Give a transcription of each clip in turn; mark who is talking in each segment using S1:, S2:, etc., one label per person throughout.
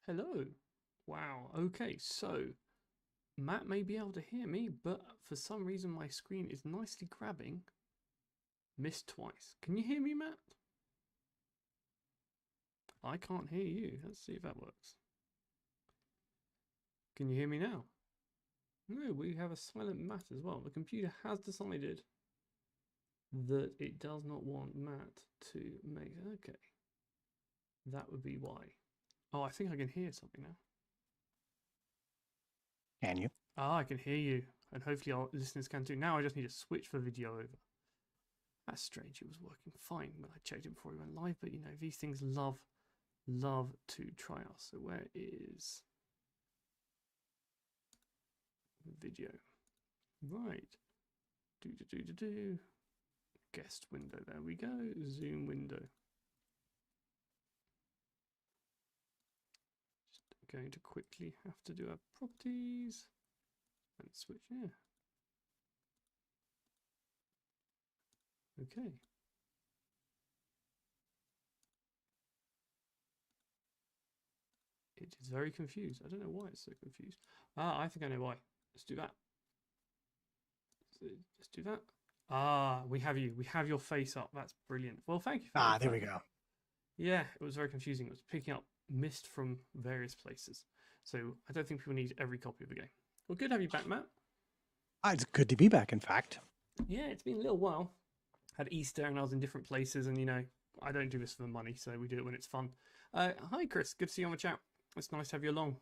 S1: Hello. Wow. Okay, so Matt may be able to hear me, but for some reason my screen is nicely grabbing Myst twice. Can you hear me, Matt? I can't hear you. Let's see if that works. Can you hear me now? No, we have a silent Matt as well. The computer has decided that it does not want Matt to make... Okay. That would be why. Oh, I think I can hear something now.
S2: Can you?
S1: Ah, I can hear you. And hopefully our listeners can too. Now I just need to switch the video over. That's strange. It was working fine when I checked it before we went live, but you know, these things love to try us. So where is video? Right. Do. Guest window. There we go. Zoom window. Just going to quickly have to do our properties and switch. Yeah. Okay. It is very confused. I don't know why it's so confused. Ah, I think I know why. Let's do that. Let's do that. Ah, we have you. We have your face up. That's brilliant. Well, thank you for
S2: Ah,
S1: that.
S2: there we go.
S1: Yeah, it was very confusing. It was picking up Myst from various places. So I don't think people need every copy of the game. Well, good to have you back, Matt.
S2: It's good to be back, in fact.
S1: Yeah, it's been a little while. Had Easter and I was in different places, and you know, I don't do this for the money, so we do it when it's fun. Hi, Chris. Good to see you on the chat. It's nice to have you along.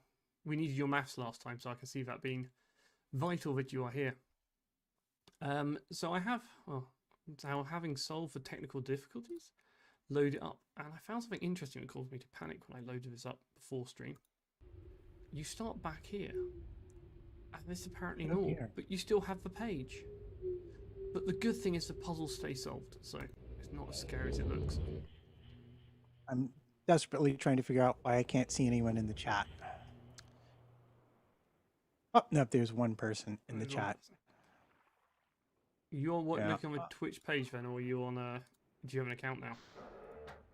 S1: We needed your maths last time, so I can see that being vital that you are here. So I have, well, now having solved the technical difficulties, load it up, and I found something interesting that caused me to panic when I loaded this up before stream. You start back here, and there's apparently
S2: Oh
S1: more,
S2: dear.
S1: but you still have the page. But the good thing is the puzzles stay solved, so it's not as scary as it looks.
S2: I'm desperately trying to figure out why I can't see anyone in the chat. Oh, no, there's one person in the
S1: There's one
S2: chat.
S1: person. You're what,
S2: Yeah.
S1: looking on the Twitch page then, or are you on a? Do you have an account now?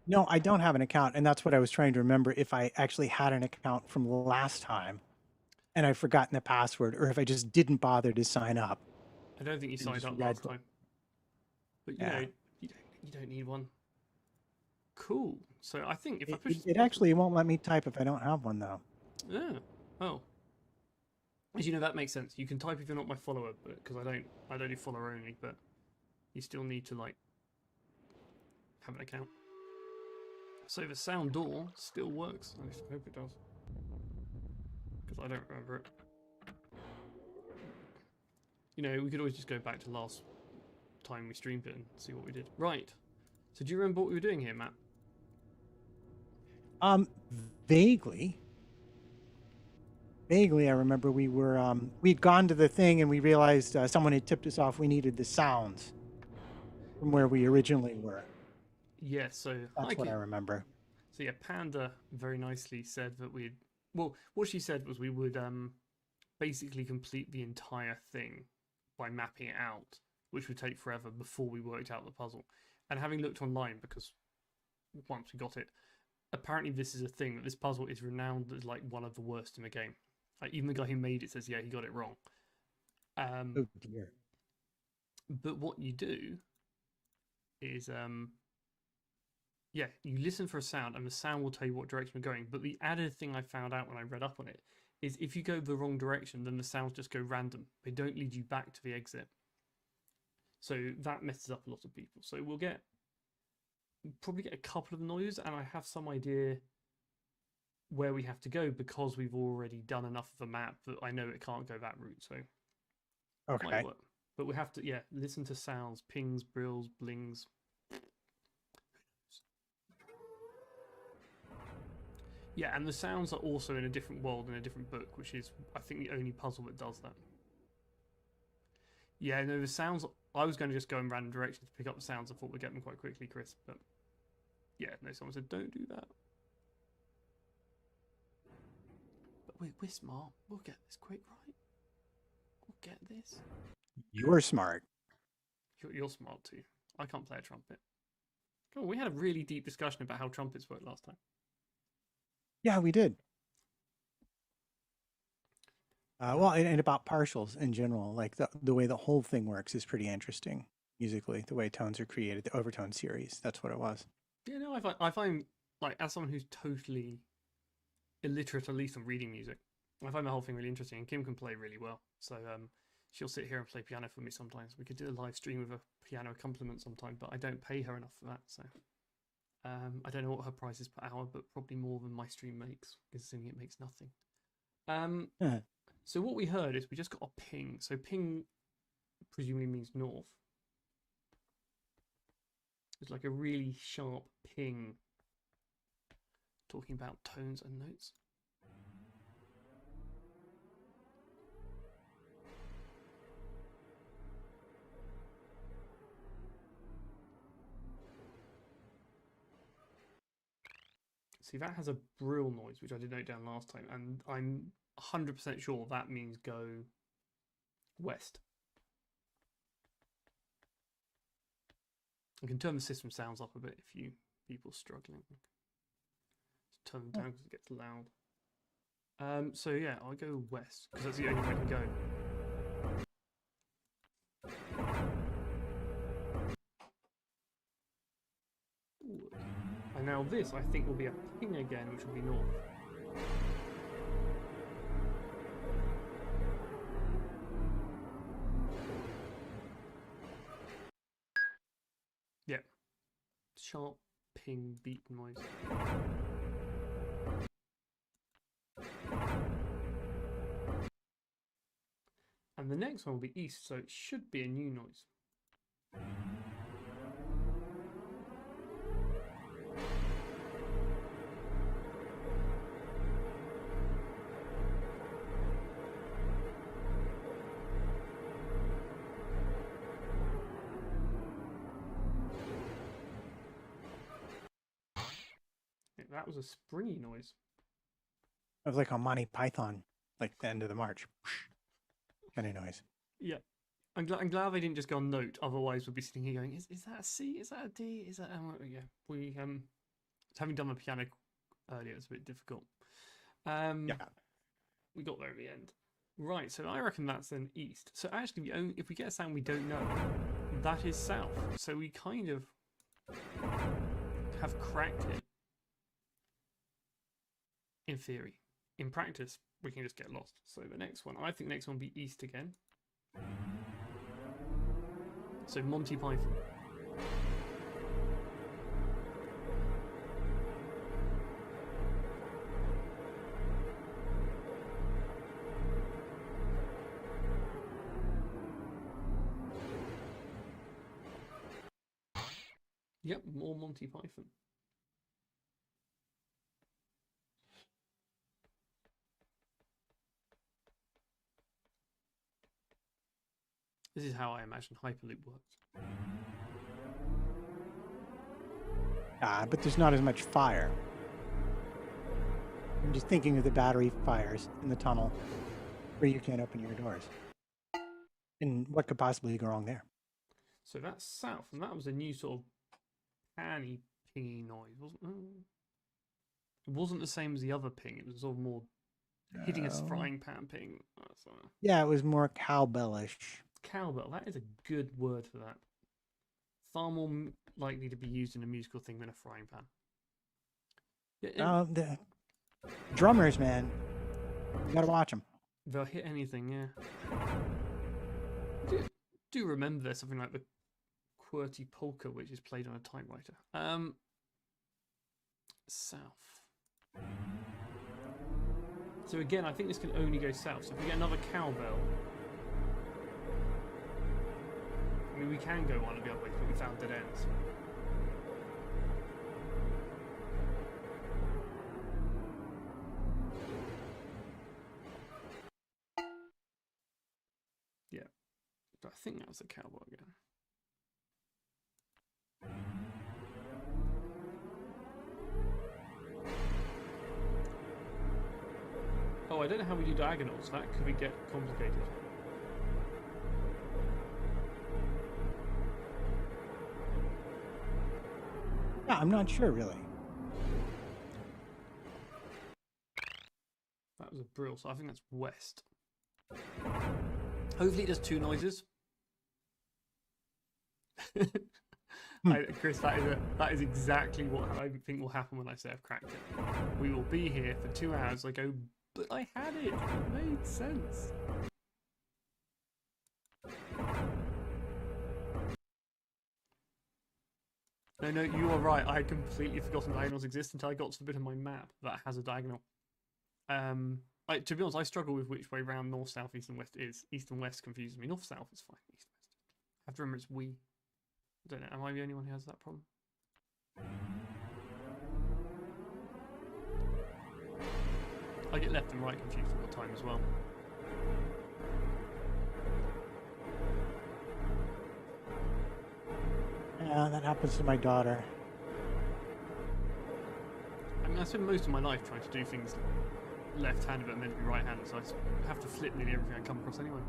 S2: No, I don't have an account, and that's what I was trying to remember if I actually had an account from last time and I've forgotten the password, or if I just didn't bother to sign up
S1: I don't think you
S2: and
S1: signed
S2: just
S1: up
S2: read
S1: last
S2: what.
S1: time, but you
S2: Yeah.
S1: know, you don't need one. Cool. So I think if I
S2: It,
S1: push
S2: it,
S1: this
S2: it
S1: button,
S2: actually won't let me type if I don't have one, though.
S1: yeah. Oh, as you know, that makes sense. You can type if you're not my follower, but because I don't do follower only, but you still need to like have an account. So the sound door still works. At least I hope it does, because I don't remember it. You know, we could always just go back to last time we streamed it and see what we did. Right. So do you remember what we were doing here, Matt?
S2: Um, vaguely. Vaguely, I remember we'd gone to the thing and we realized someone had tipped us off we needed the sounds from where we originally were.
S1: Yeah. So hi,
S2: That's what I
S1: Keith.
S2: remember.
S1: So yeah, Panda very nicely said that we'd. Well, what she said was we would basically complete the entire thing by mapping it out, which would take forever before we worked out the puzzle. And having looked online, because once we got it, apparently this is a thing that this puzzle is renowned as like one of the worst in the game. Like even the guy who made it says, yeah, he got it wrong.
S2: Oh dear.
S1: But what you do is yeah, you listen for a sound and the sound will tell you what direction we're going. But the added thing I found out when I read up on it is if you go the wrong direction, then the sounds just go random. They don't lead you back to the exit. So that messes up a lot of people. So we'll probably get a couple of noises, and I have some idea where we have to go because we've already done enough of a map that I know it can't go that route. So might
S2: Okay.
S1: work. But we have to, yeah, listen to sounds, pings, brills, blings. Yeah, and the sounds are also in a different world in a different book, which is, I think, the only puzzle that does that. Yeah, no, the sounds. I was going to just go in random directions to pick up the sounds. I thought we'd get them quite quickly, Chris. But yeah, no, someone said, don't do that. But we're smart. We'll get this quick, right? We'll get this.
S2: You're smart.
S1: You're smart too. I can't play a trumpet. Come on, we had a really deep discussion about how trumpets work last time.
S2: Yeah, we did. Well, and about partials in general, like the way the whole thing works is pretty interesting musically. The way tones are created, the overtone series. That's what it was.
S1: Yeah, no, I find like as someone who's totally illiterate, at least on reading music, I find the whole thing really interesting. And Kim can play really well, so she'll sit here and play piano for me sometimes. We could do a live stream with a piano accompaniment sometime, but I don't pay her enough for that, so I don't know what her price is per hour, but probably more than my stream makes, considering it makes nothing. Um,
S2: Yeah.
S1: so what we heard is we just got a ping. So ping presumably means north. It's like a really sharp ping talking about tones and notes. See, that has a brill noise, which I did note down last time, and I'm 100% sure that means go west. I can turn the system sounds up a bit if you people struggling. Just turn them down because it gets loud. So yeah, I'll go west because that's the only way I can go. Ooh. And now this, I think, will be a ping again, which will be north. Yeah, sharp ping beat noise. And the next one will be east, so it should be a new noise. Yeah, that was a springy noise.
S2: Of like a Monty Python, like the end of the march kind of noise.
S1: Yeah. I'm glad they didn't just go on note. Otherwise, we'd be sitting here going, "Is that a C? Is that a D? Is that?" Yeah, we having done the piano earlier, it's a bit difficult.
S2: Yeah.
S1: We got there at the end. Right, so I reckon that's then east. So actually, if we get a sound we don't know, that is south. So we kind of have cracked it in theory. In practice, we can just get lost. So the next one, I think the next one will be east again. So Monty Python. Yep, more Monty Python. This is how I imagine Hyperloop works.
S2: But there's not as much fire. I'm just thinking of the battery fires in the tunnel where you can't open your doors. And what could possibly go wrong there?
S1: So that's south, and that was a new sort of panny pingy noise, wasn't it? It wasn't the same as the other ping. It was sort of more hitting a frying pan ping.
S2: Yeah, it was more cowbellish.
S1: Cowbell, that is a good word for that. Far more likely to be used in a musical thing than a frying pan.
S2: Yeah, the drummers, man, you gotta watch them.
S1: They'll hit anything, yeah. Do remember there's something like the QWERTY polka, which is played on a typewriter. South. So again, I think this can only go south. So if we get another cowbell, I mean, we can go one of the other ways, but we found dead ends. Yeah, but I think that was the cowbell again. Oh, I don't know how we do diagonals. That could get complicated.
S2: Yeah, I'm not sure really.
S1: That was a brill, so I think that's west. Hopefully it does 2 noises. Chris, that is exactly what I think will happen when I say I've cracked it. We will be here for 2 hours. I go, but I had it. It made sense. No, you are right. I had completely forgotten diagonals exist until I got to the bit of my map that has a diagonal. To be honest, I struggle with which way round north, south, east, and west is. East and west confuses me. North, south is fine. East, west. I have to remember it's we. I don't know. Am I the only one who has that problem? I get left and right confused all the time as well.
S2: Yeah, that happens to my daughter.
S1: I mean, I spend most of my life trying to do things left-handed but meant to be right-handed, so I have to flip nearly everything I come across anyway.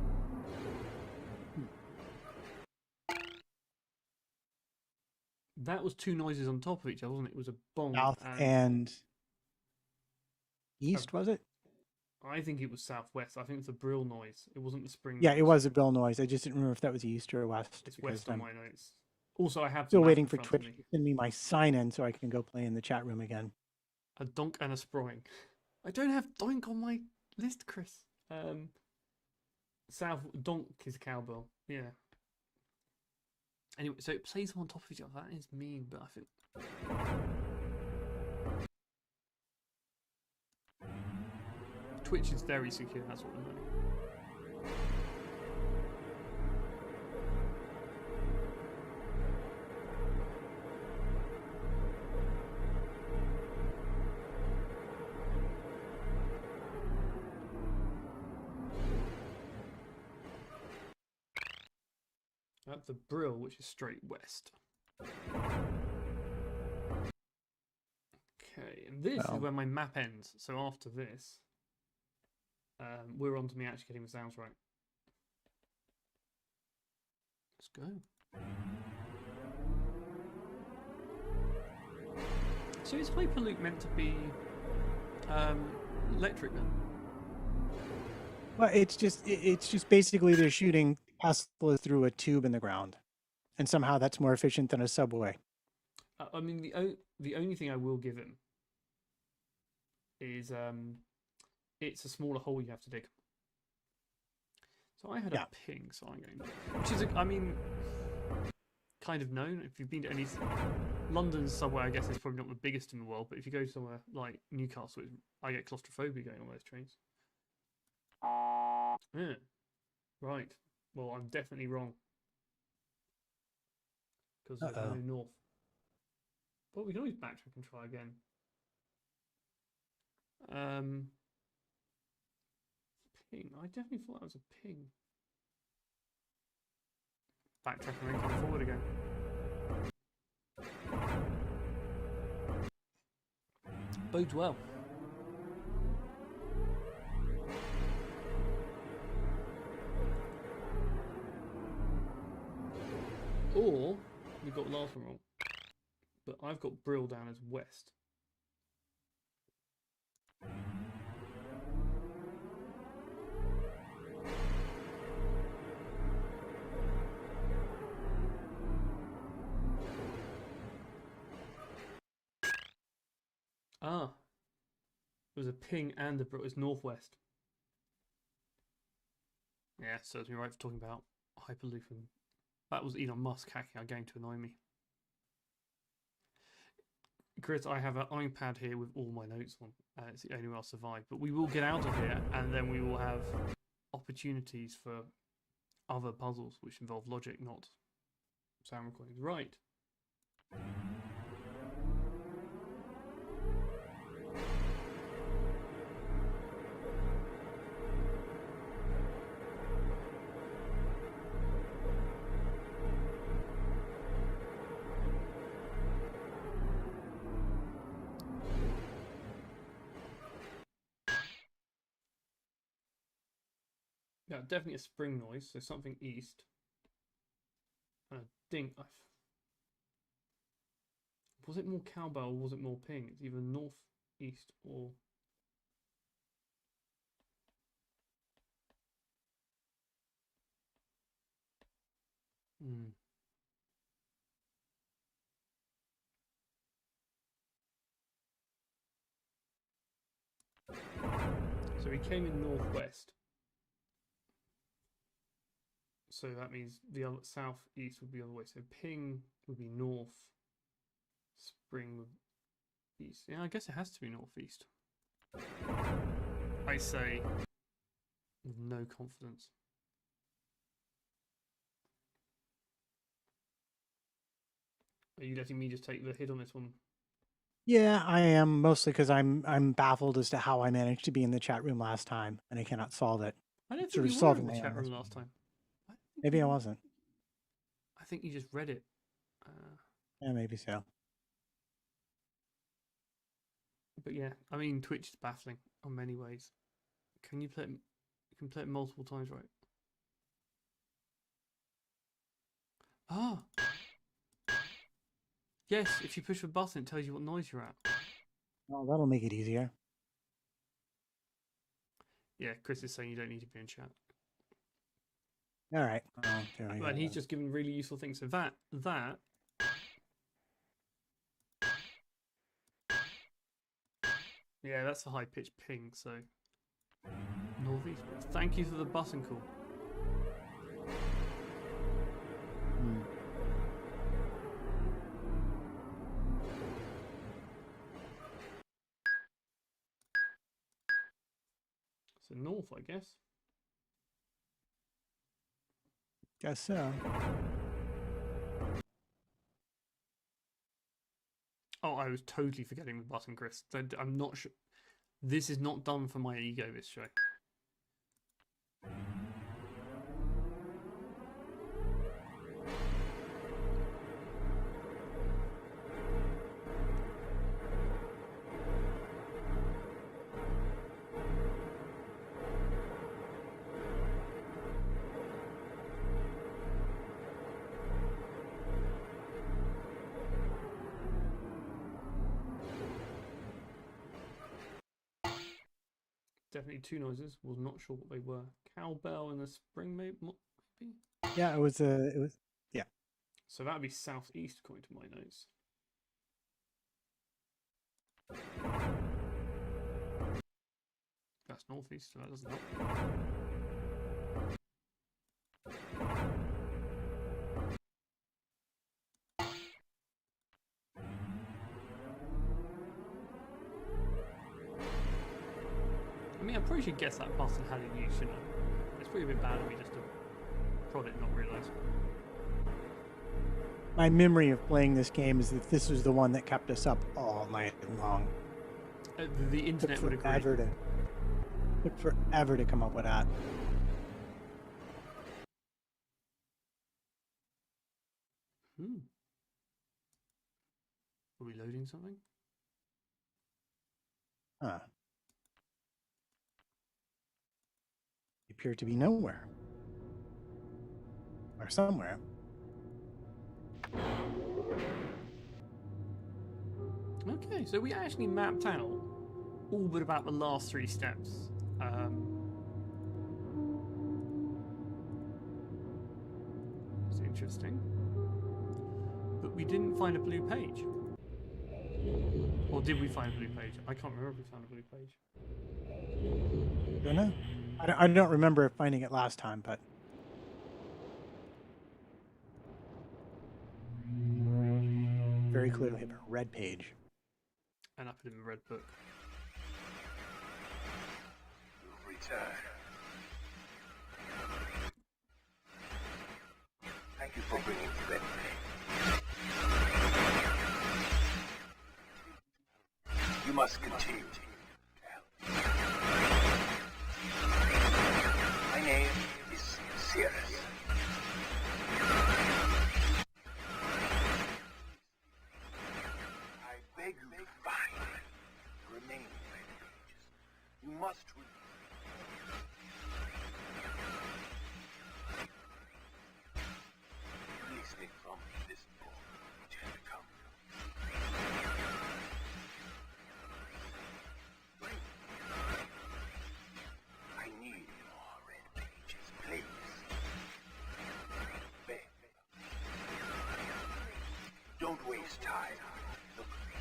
S1: That was 2 noises on top of each other, wasn't it? It was a bong
S2: South and east, was it?
S1: I think it was southwest. I think it's a brill noise. It wasn't the spring
S2: Yeah,
S1: noise.
S2: it was a bill noise. I just didn't remember if that was east or west.
S1: It's west on
S2: I'm
S1: my notes. Also, I have
S2: still waiting for Twitch to send me my sign-in so I can go play in the chat room again.
S1: A donk and a sproing. I don't have doink on my list, Chris. South donk is cowbell. Yeah. Anyway, so it plays on top of each other. That is mean, but I think. Twitch is very secure. That's what we're learning. At the Brill, which is straight west. Okay, and this is where my map ends. So after this, we're on to me actually getting the sounds right. Let's go. So is Hyperloop meant to be electric then?
S2: Well, it's just basically they're shooting Teslas through a tube in the ground, and somehow that's more efficient than a subway.
S1: I mean, the only thing I will give him is it's a smaller hole you have to dig. So I had a ping, so I'm going, which is I mean, kind of known if you've been to any London's subway. I guess is probably not the biggest in the world, but if you go somewhere like Newcastle, I get claustrophobia going on those trains. Yeah, right. Well, I'm definitely wrong because there's no north. But we can always backtrack and try again. Ping. I definitely thought that was a ping. Backtrack and then come forward again. Bodes well. Or we got the last one wrong. But I've got Brill down as west. Ah. It was a ping and a Brill. It's northwest. Yeah, serves me right for talking about Hyperloop. And that was Elon Musk hacking our game to annoy me. Chris, I have an iPad here with all my notes on. It's the only way I'll survive. But we will get out of here, and then we will have opportunities for other puzzles which involve logic, not sound recordings. Right. Yeah, definitely a spring noise, so something east. And a ding. Was it more cowbell or was it more ping? It's either north, east, or... Mm. So we came in northwest. So that means the other southeast would be the other way. So ping would be north. Spring would be east. Yeah, I guess it has to be northeast. I say with no confidence. Are you letting me just take the hit on this one?
S2: Yeah, I am, mostly because I'm baffled as to how I managed to be in the chat room last time and I cannot solve it.
S1: I don't think
S2: Sort of
S1: you were in
S2: solving
S1: the
S2: my
S1: chat
S2: own
S1: room
S2: mystery.
S1: last time.
S2: Maybe I wasn't.
S1: I think you just read it.
S2: Yeah, maybe so.
S1: But yeah, I mean, Twitch is baffling on many ways. Can you play it? You can play it multiple times, right? Ah, yes. If you push a button, it tells you what noise you're at.
S2: Well, that'll make it easier.
S1: Yeah, Chris is saying you don't need to be in chat.
S2: All right. Well, there we go.
S1: And he's just given really useful things. So that. Yeah, that's a high pitched ping. So northeast. Thank you for the button call.
S2: Hmm.
S1: So north, I guess.
S2: Guess so.
S1: Oh, I was totally forgetting the button, Chris. I'm not sure. This is not done for my ego, this show. Definitely two noises. Was not sure what they were. Cowbell in the spring, maybe.
S2: Yeah, it was. Yeah.
S1: So that would be southeast, according to my notes. That's northeast, so that doesn't help. I mean, I probably should guess that button had it used, shouldn't I? It's probably a bit bad of me just to prod it and not realise.
S2: My memory of playing this game is that this was the one that kept us up all night long.
S1: The internet would agree.
S2: Took forever to come up with that.
S1: Are we loading something?
S2: Huh. You appear to be nowhere. Or somewhere.
S1: Okay, so we actually mapped out all but about the last 3 steps. It's interesting. But we didn't find a blue page. Or did we find a blue page? I can't remember if we found a blue page.
S2: Don't know. I don't remember finding it last time, but... Very clearly a red page.
S1: And I put in the red book.
S3: Return. Thank you for bringing me back. You must continue to help. My name is Sirius. I beg you to find the remaining red pages. You must release me from this book which has become is tied. Look at me.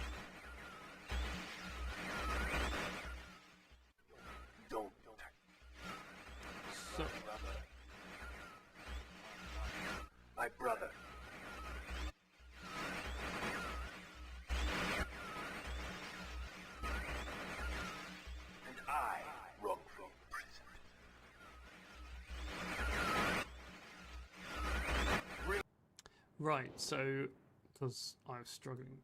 S3: Don't touch me.
S1: So,
S3: Brother. My brother. And I wrong from prison.
S1: right, so, because I was struggling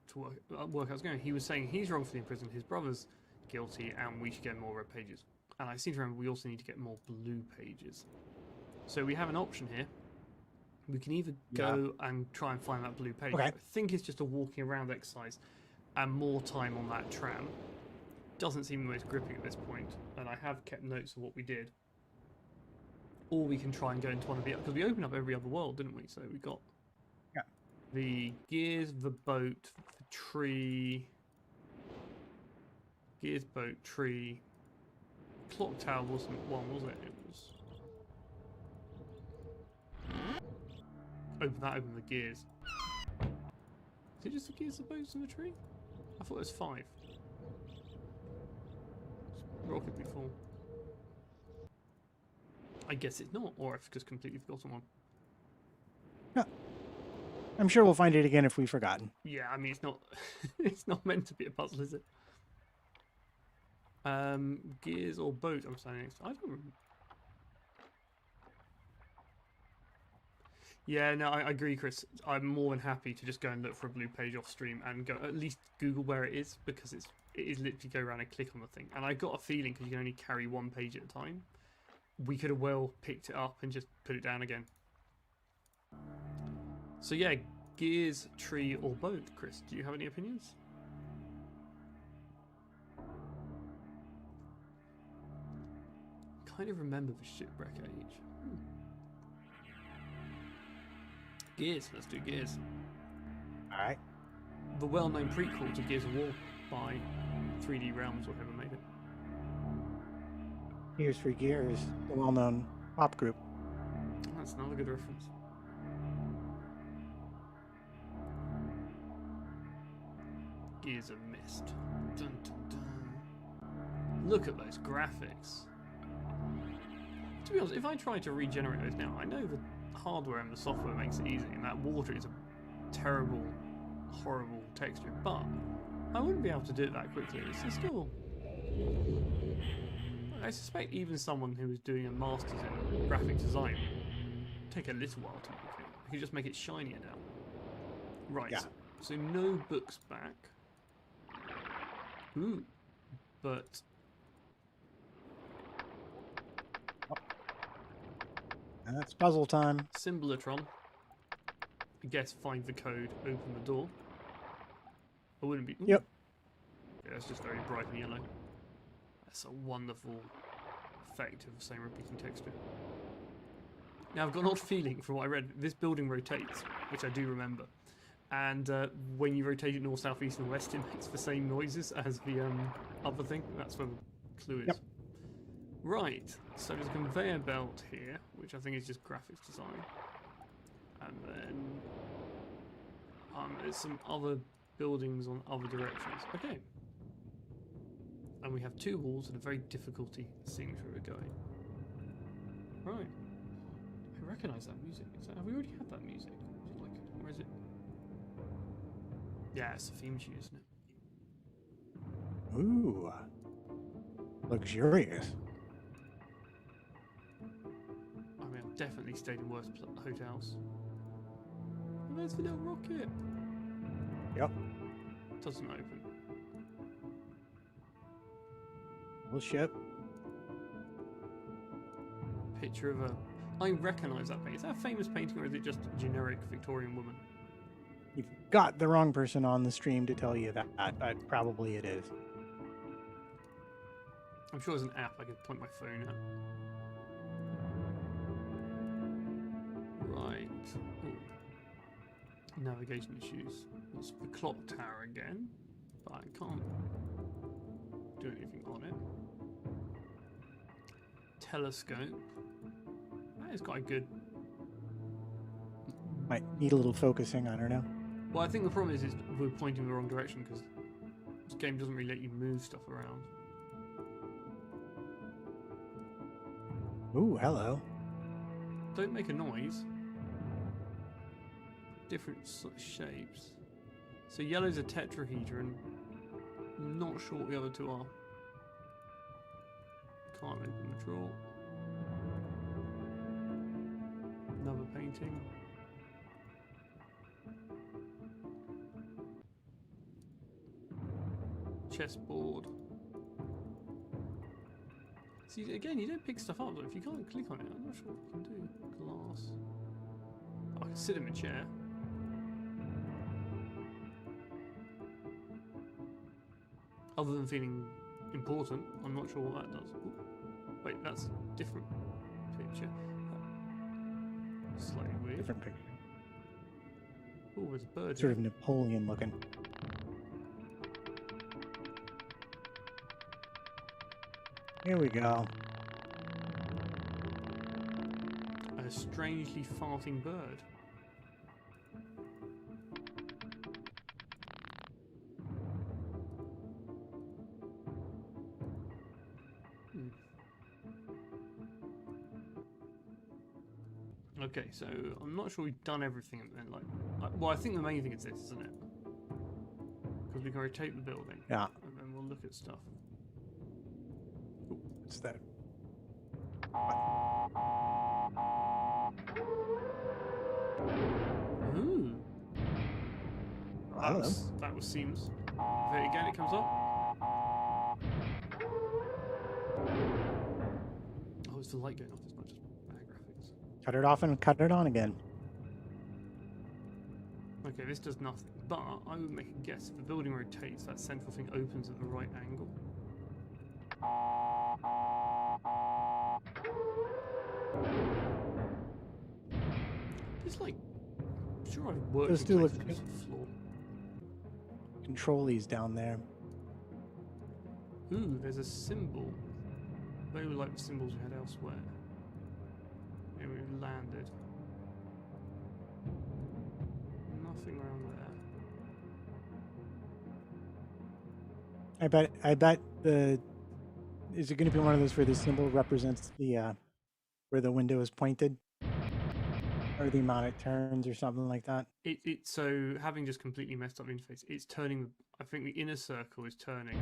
S1: to work out what's going on, he was saying he's wrongfully imprisoned, his brother's guilty, and we should get more red pages. And I seem to remember we also need to get more blue pages. So we have an option here. We can either go and try and find that blue page.
S2: Okay.
S1: I think it's just a walking around exercise and more time on that tram. Doesn't seem the most gripping at this point, and I have kept notes of what we did. Or we can try and go into one of the, because we opened up every other world, didn't we? So we got the gears, the boat, the tree, gears, boat, tree. Clock tower wasn't one, was it? It was. Open the gears. Is it just the gears, the boats, and the tree? I thought it was 5. Rocket before. I guess it's not, or I've just completely forgotten one.
S2: Yeah. I'm sure we'll find it again if we've forgotten.
S1: Yeah, I mean it's not it's not meant to be a puzzle, is it? Gears or boat I'm standing next to. I don't remember. Yeah, no, I agree, Chris. I'm more than happy to just go and look for a blue page off stream and go at least Google where it is, because it is literally go around and click on the thing. And I got a feeling, because you can only carry one page at a time, we could have well picked it up and just put it down again. So yeah, gears, tree, or boat. Chris, do you have any opinions? Kind of remember the shipwreck age. Gears, let's do Gears.
S2: All right.
S1: The well-known prequel to Gears of War by 3D Realms, or whoever made it.
S2: Gears for Gears, the well-known pop group.
S1: That's another good reference. Gears of Myst. Dun, dun, dun. Look at those graphics. To be honest, if I try to regenerate those now, I know the hardware and the software makes it easy, and that water is a terrible, horrible texture, but I wouldn't be able to do it that quickly. It's still... I suspect even someone who is doing a master's in graphic design would take a little while to make it. I could just make it shinier now. Right,
S2: Yeah.
S1: so no books back. Ooh, but...
S2: And that's puzzle time.
S1: Symbolotron. I guess find the code, open the door. I wouldn't be... Ooh.
S2: Yep.
S1: Yeah, that's just very bright and yellow. That's a wonderful effect of the same repeating texture. Now, I've got an odd feeling from what I read. This building rotates, which I do remember. And when you rotate it north, south, east, and west, it makes the same noises as the other thing. That's where the clue is.
S2: Yep.
S1: Right, so there's a conveyor belt here, which I think is just graphics design. And then there's some other buildings on other directions. Okay. And we have 2 walls and a very difficulty seeing through it going. Right. I recognise that music. Have we already had that music? Is it like, or is it? Yeah, it's the theme tune, isn't it?
S2: Ooh. Luxurious.
S1: I mean, I've definitely stayed in worse hotels. And there's the little rocket.
S2: Yep.
S1: Doesn't open.
S2: Little ship.
S1: Picture of a... I recognise that painting. Is that a famous painting, or is it just a generic Victorian woman?
S2: You've got the wrong person on the stream to tell you that, but probably it is.
S1: I'm sure there's an app I could point my phone at. Right. Ooh. Navigation issues. It's the clock tower again, but I can't do anything on it. Telescope. That is quite good.
S2: Might need a little focusing, I don't know.
S1: Well, I think the problem is we're pointing the wrong direction because this game doesn't really let you move stuff around.
S2: Ooh, hello.
S1: Don't make a noise. Different sort of shapes. So yellow's a tetrahedron. Not sure what the other two are. Can't open the drawer. Another painting. Chessboard. See, again, you don't pick stuff up. If you can't click on it, I'm not sure what you can do. Glass. I can sit in a chair. Other than feeling important, I'm not sure what that does. Ooh. Wait, that's a different picture. Slightly weird.
S2: Different picture.
S1: Oh, there's a bird.
S2: Sort
S1: here.
S2: of Napoleon looking. Here we go.
S1: A strangely farting bird. Okay, so I'm not sure we've done everything, and then well, I think the main thing is this, isn't it? Because we can rotate the building.
S2: Yeah.
S1: And then we'll look at stuff.
S2: What's that?
S1: Ooh.
S2: Hello.
S1: That was seems. There again, it comes up. Oh, it's the light going off. It's not just bad graphics.
S2: Cut it off and cut it on again.
S1: Okay, this does nothing. But I would make a guess if the building rotates, that central thing opens at the right angle. It's like, I'm sure I've worked
S2: Those
S1: in
S2: do look
S1: places with the floor.
S2: Controllees down there.
S1: Ooh, there's a symbol. They were like the symbols we had elsewhere. Yeah, we landed. Nothing around there.
S2: I bet the is it going to be one of those where the symbol represents the where the window is pointed, or the amount it turns, or something like that?
S1: So having just completely messed up the interface, it's turning. I think the inner circle is turning.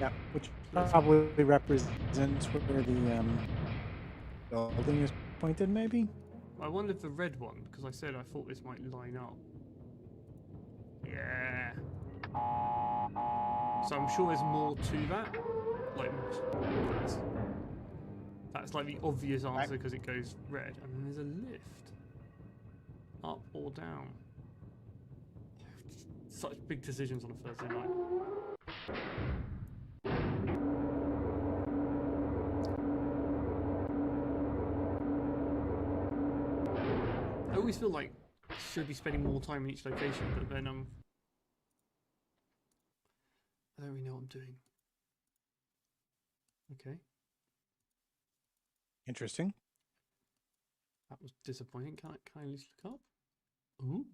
S2: Yeah, which probably represents where the building is pointed, maybe.
S1: I wonder if the red one, because I said I thought this might line up. Yeah. So I'm sure there's more to that. Like that's like the obvious answer because it goes red, and then there's a lift. Up or down. Such big decisions on a Thursday night. I always feel like I should be spending more time in each location, but then I don't really know what I'm doing. Okay,
S2: Interesting.
S1: that was disappointing. Can I at least look up? Ooh.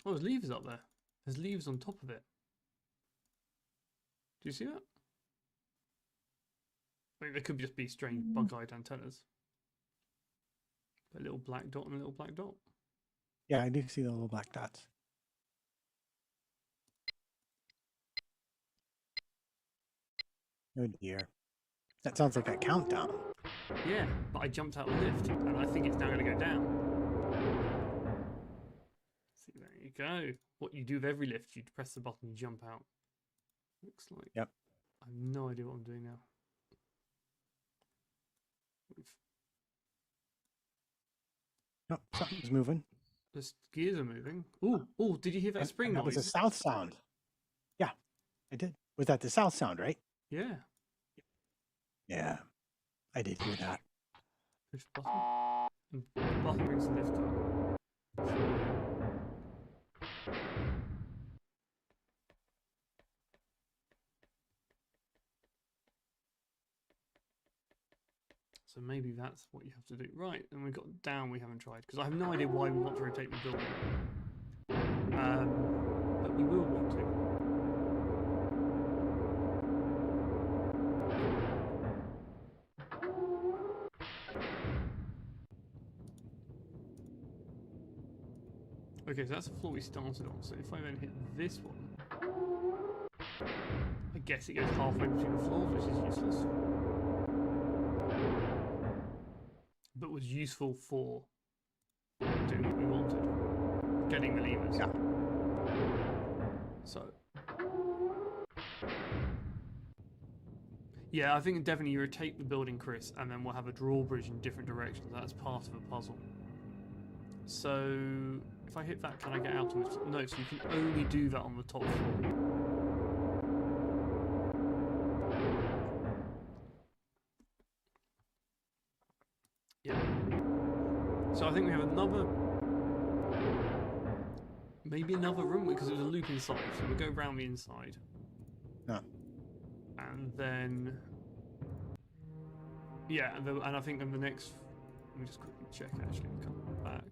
S1: Oh, there's leaves up there. There's leaves on top of it. Do you see that? I mean, there could just be strange bug-eyed antennas. A little black dot and a little black dot.
S2: Yeah, I do see the little black dots. Oh dear. That sounds like a countdown.
S1: Yeah, but I jumped out the lift, and I think it's now going to go down. See, there you go. What you do with every lift, you press the button, you jump out. Looks like.
S2: Yep.
S1: I have no idea what I'm doing now.
S2: Oh, something's moving.
S1: The gears are moving. Oh, did you hear that spring
S2: That
S1: noise?
S2: was a south sound. Yeah, I did. Was that the south sound, right?
S1: Yeah.
S2: Yeah, I did hear that.
S1: Push the button. And the button brings the lift up. So maybe that's what you have to do. Right, and we got down we haven't tried, because I have no idea why we want to rotate the building. But we will want to. Okay, so that's the floor we started on. So if I then hit this one, I guess it goes halfway between the floors, which is useless. But was useful for doing what we wanted. Getting the levers.
S2: Yeah.
S1: So. Yeah, I think definitely you rotate the building, Chris, and then we'll have a drawbridge in different directions. That's part of a puzzle. So, if I hit that, can I get out of it? No, so you can only do that on the top floor. Yeah. So I think we have another... Maybe another room, because there's a loop inside. So we'll go around the inside.
S2: No.
S1: And then... Yeah, and I think in the next... Let me just quickly check, actually, come back.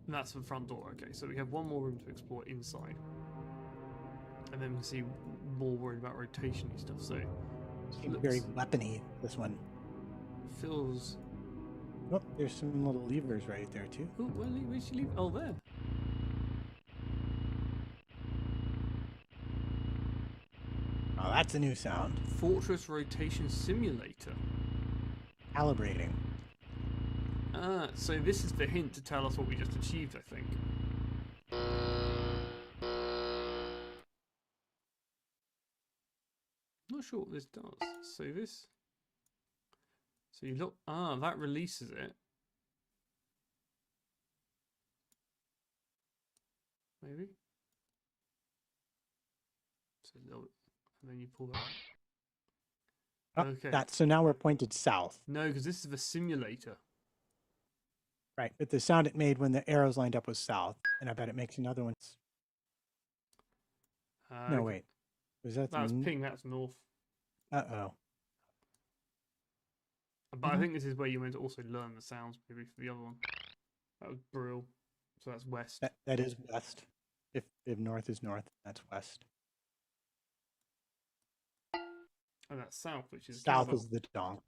S1: And that's the front door, okay. So we have one more room to explore inside. And then we can see more worried about rotation-y stuff, so...
S2: Seems very weapony, this one.
S1: Feels...
S2: Oh, there's some little levers right there, too.
S1: Oh, where'd she leave? Oh, there.
S2: Oh, that's a new sound.
S1: Fortress Rotation Simulator.
S2: Calibrating.
S1: Ah, so this is the hint to tell us what we just achieved, I think. Not sure what this does. So this... So you look... Ah, that releases it. Maybe? So a little bit... And then you pull that out.
S2: Oh,
S1: Okay.
S2: so now we're pointed south.
S1: No, because this is the simulator.
S2: Right, but the sound it made when the arrows lined up was south, and I bet it makes another one. No, wait. Was that
S1: That was ping, that's north.
S2: Uh-oh.
S1: But I think this is where you meant to also learn the sounds, maybe, for the other one. That was Brill. So that's west.
S2: That is west. If north is north, that's west.
S1: And that's south, which is...
S2: South is the donk.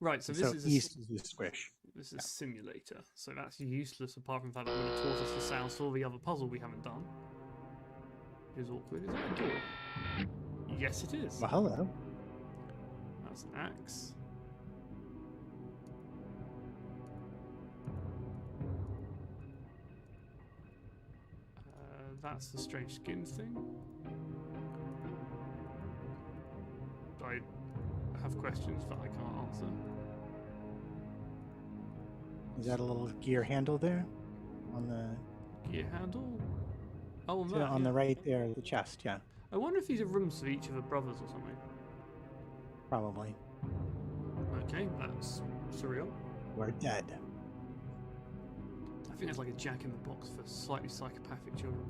S1: Right, so this is...
S2: east is the squish.
S1: This is simulator, so that's useless apart from the fact that it would have taught us the sounds for the other puzzle we haven't done. Which is awkward. Is that a door? Yes, it is.
S2: Well, hello.
S1: That's an axe. That's the strange skin thing. I have questions that I can't answer.
S2: Is that a little gear handle there? On the...
S1: Gear handle? Oh, on
S2: So
S1: that,
S2: on
S1: yeah.
S2: the right there, the chest, yeah.
S1: I wonder if these are rooms for each of the brothers or something.
S2: Probably.
S1: Okay, that's surreal.
S2: We're dead.
S1: I think it's like a jack in the box for slightly psychopathic children.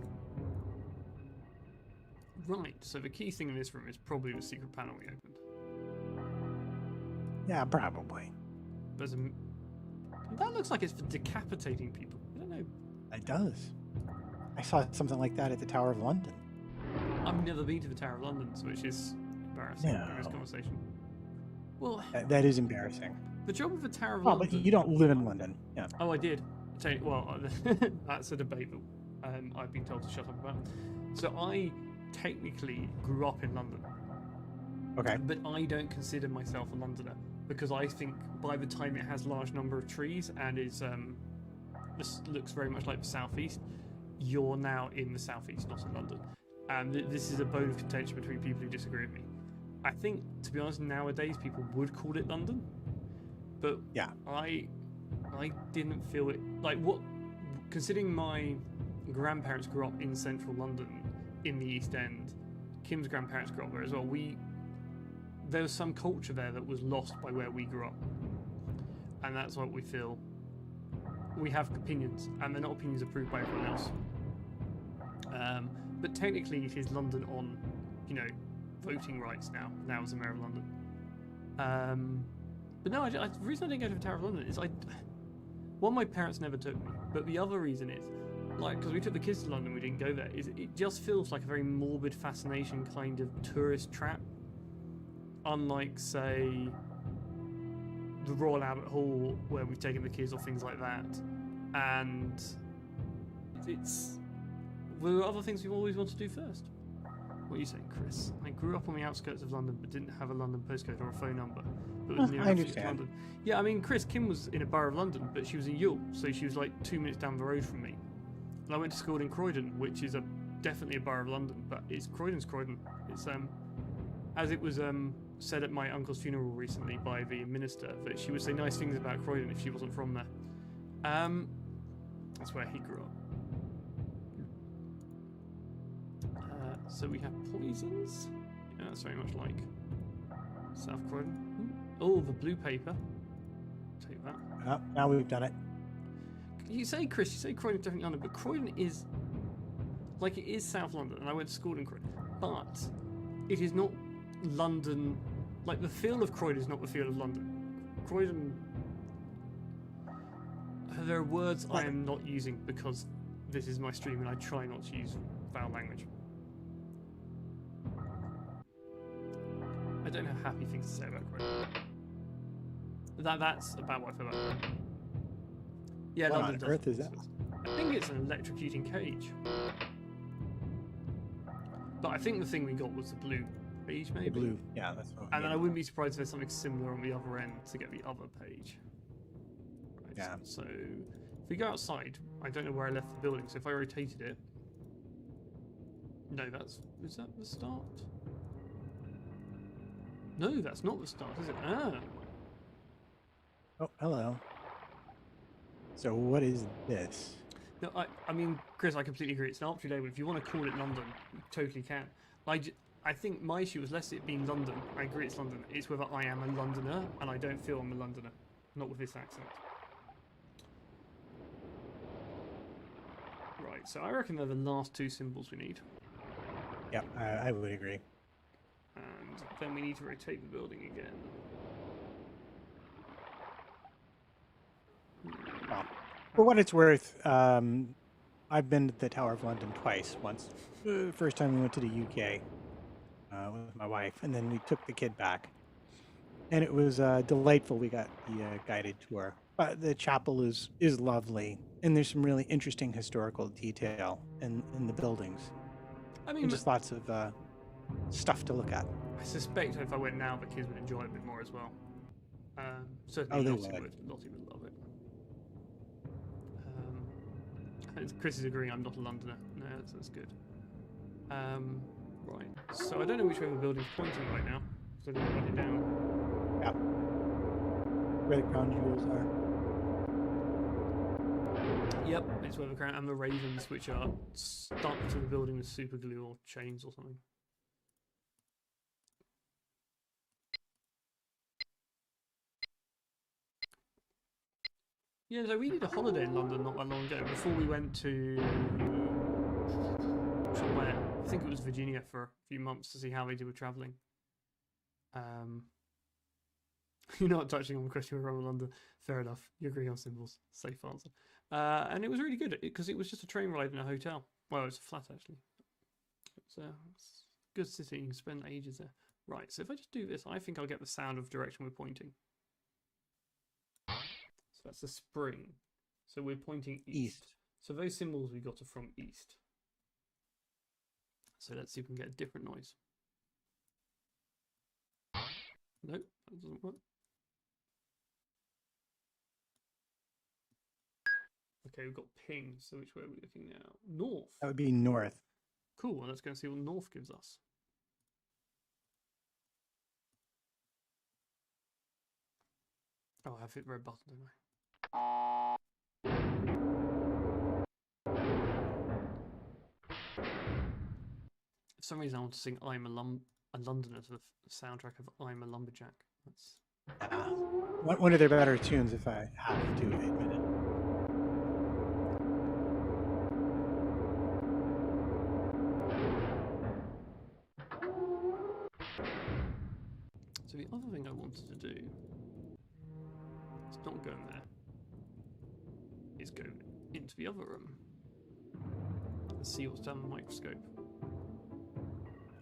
S1: Right, so the key thing in this room is probably the secret panel we opened.
S2: Yeah, probably.
S1: There's a... That looks like it's for decapitating people. I don't know.
S2: It does. I saw something like that at the Tower of London.
S1: I've never been to the Tower of London, which is embarrassing in this
S2: No.
S1: conversation. Well,
S2: That is embarrassing.
S1: the job of the Tower of
S2: Oh,
S1: London...
S2: but you don't live in London. Yeah.
S1: Oh, I did. Well, that's a debate that I've been told to shut up about. So I technically grew up in London.
S2: Okay.
S1: But I don't consider myself a Londoner because I think by the time it has a large number of trees and is this looks very much like the southeast, you're now in the southeast, not in London. And this is a bone of contention between people who disagree with me. I think, to be honest, nowadays people would call it London, but
S2: Yeah.
S1: I didn't feel it like what. Considering my grandparents grew up in central London, in the East End, Kim's grandparents grew up there as well. There was some culture there that was lost by where we grew up, and that's what we feel. We have opinions, and they're not opinions approved by everyone else. But technically, it is London on, voting rights now. Now as the mayor of London. But no, the reason I didn't go to the Tower of London is one, my parents never took me, but the other reason is, like, because we took the kids to London, we didn't go there, is it just feels like a very morbid fascination kind of tourist trap. Unlike, say, the Royal Albert Hall, where we've taken the kids or things like that. And there are other things we've always wanted to do first. What are you saying, Chris? I grew up on the outskirts of London, but didn't have a London postcode or a phone number. But was near
S2: I
S1: enough to
S2: understand.
S1: London. Yeah, I mean, Kim was in a borough of London, but she was in Ewell, so she was like 2 minutes down the road from me. And I went to school in Croydon, which is definitely a borough of London, but Croydon's Croydon. It's as it was said at my uncle's funeral recently by the minister, that she would say nice things about Croydon if she wasn't from there. That's where he grew up. So we have poisons. Yeah, that's very much like South Croydon. Oh, the blue paper. Take that.
S2: Now we've done it.
S1: You say, Chris, you say Croydon's definitely London, but Croydon is like, it is South London, and I went to school in Croydon, but it is not London. Like, the feel of Croydon is not the feel of London. Croydon. There are words I am not using because this is my stream and I try not to use foul language. I don't have happy things to say about Croydon. That's about what I feel about Croydon. Yeah,
S2: What
S1: London
S2: on earth is that?
S1: I think it's an electrocuting cage. But I think the thing we got was the blue page, maybe.
S2: The blue, yeah, that's what.
S1: And then I wouldn't be surprised if there's something similar on the other end to get the other page. Right,
S2: Yeah.
S1: So if we go outside, I don't know where I left the building, so if I rotated it. No, is that the start? No, that's not the start, is it? Ah.
S2: Oh, hello. So what is this?
S1: No, I mean, Chris, I completely agree. It's an arbitrary day, but if you want to call it London, you totally can. I think my issue was less it being London. I agree it's London. It's whether I am a Londoner, and I don't feel I'm a Londoner. Not with this accent. Right, so I reckon they're the last two symbols we need.
S2: Yeah, I would agree.
S1: And then we need to rotate the building again.
S2: Well, for what it's worth, I've been to the Tower of London twice. Once, the first time we went to the UK with my wife, and then we took the kid back. And it was delightful. We got the guided tour. But the chapel is lovely, and there's some really interesting historical detail in the buildings.
S1: I mean,
S2: And just lots of stuff to look at.
S1: I suspect if I went now, the kids would enjoy it a bit more as well. Certainly,
S2: they
S1: Lottie
S2: would.
S1: would. Lottie would love it. And Chris is agreeing I'm not a Londoner. No, that's good. Right. So I don't know which way the building's pointing right now, so I didn't write it down.
S2: Yeah. Where the crown jewels are.
S1: Yep, it's where the crown and the ravens, which are stuck to the building with super glue or chains or something. Yeah, so we did a holiday in London not that long ago before we went to somewhere. I think it was Virginia for a few months to see how they did with travelling. You're not touching on the question around London. Fair enough. You agree on symbols. Safe answer. And it was really good because it was just a train ride in a hotel. Well, it was a flat actually. It's a good city. You can spend ages there. Right. So if I just do this, I think I'll get the sound of direction we're pointing. So that's a spring. So we're pointing east. So those symbols we got are from east. So let's see if we can get a different noise. Nope, that doesn't work. Okay, we've got ping. So which way are we looking now? North.
S2: That would be north.
S1: Cool. Well, let's go and see what north gives us. Oh, I have hit the red button, don't I? For some reason, I want to sing "I'm a Londoner" to the soundtrack of "I'm a Lumberjack." That's
S2: One of their better tunes, if I have to admit it.
S1: so. The other thing I wanted to do not go in there. Is go into the other room. Let's see what's down the microscope.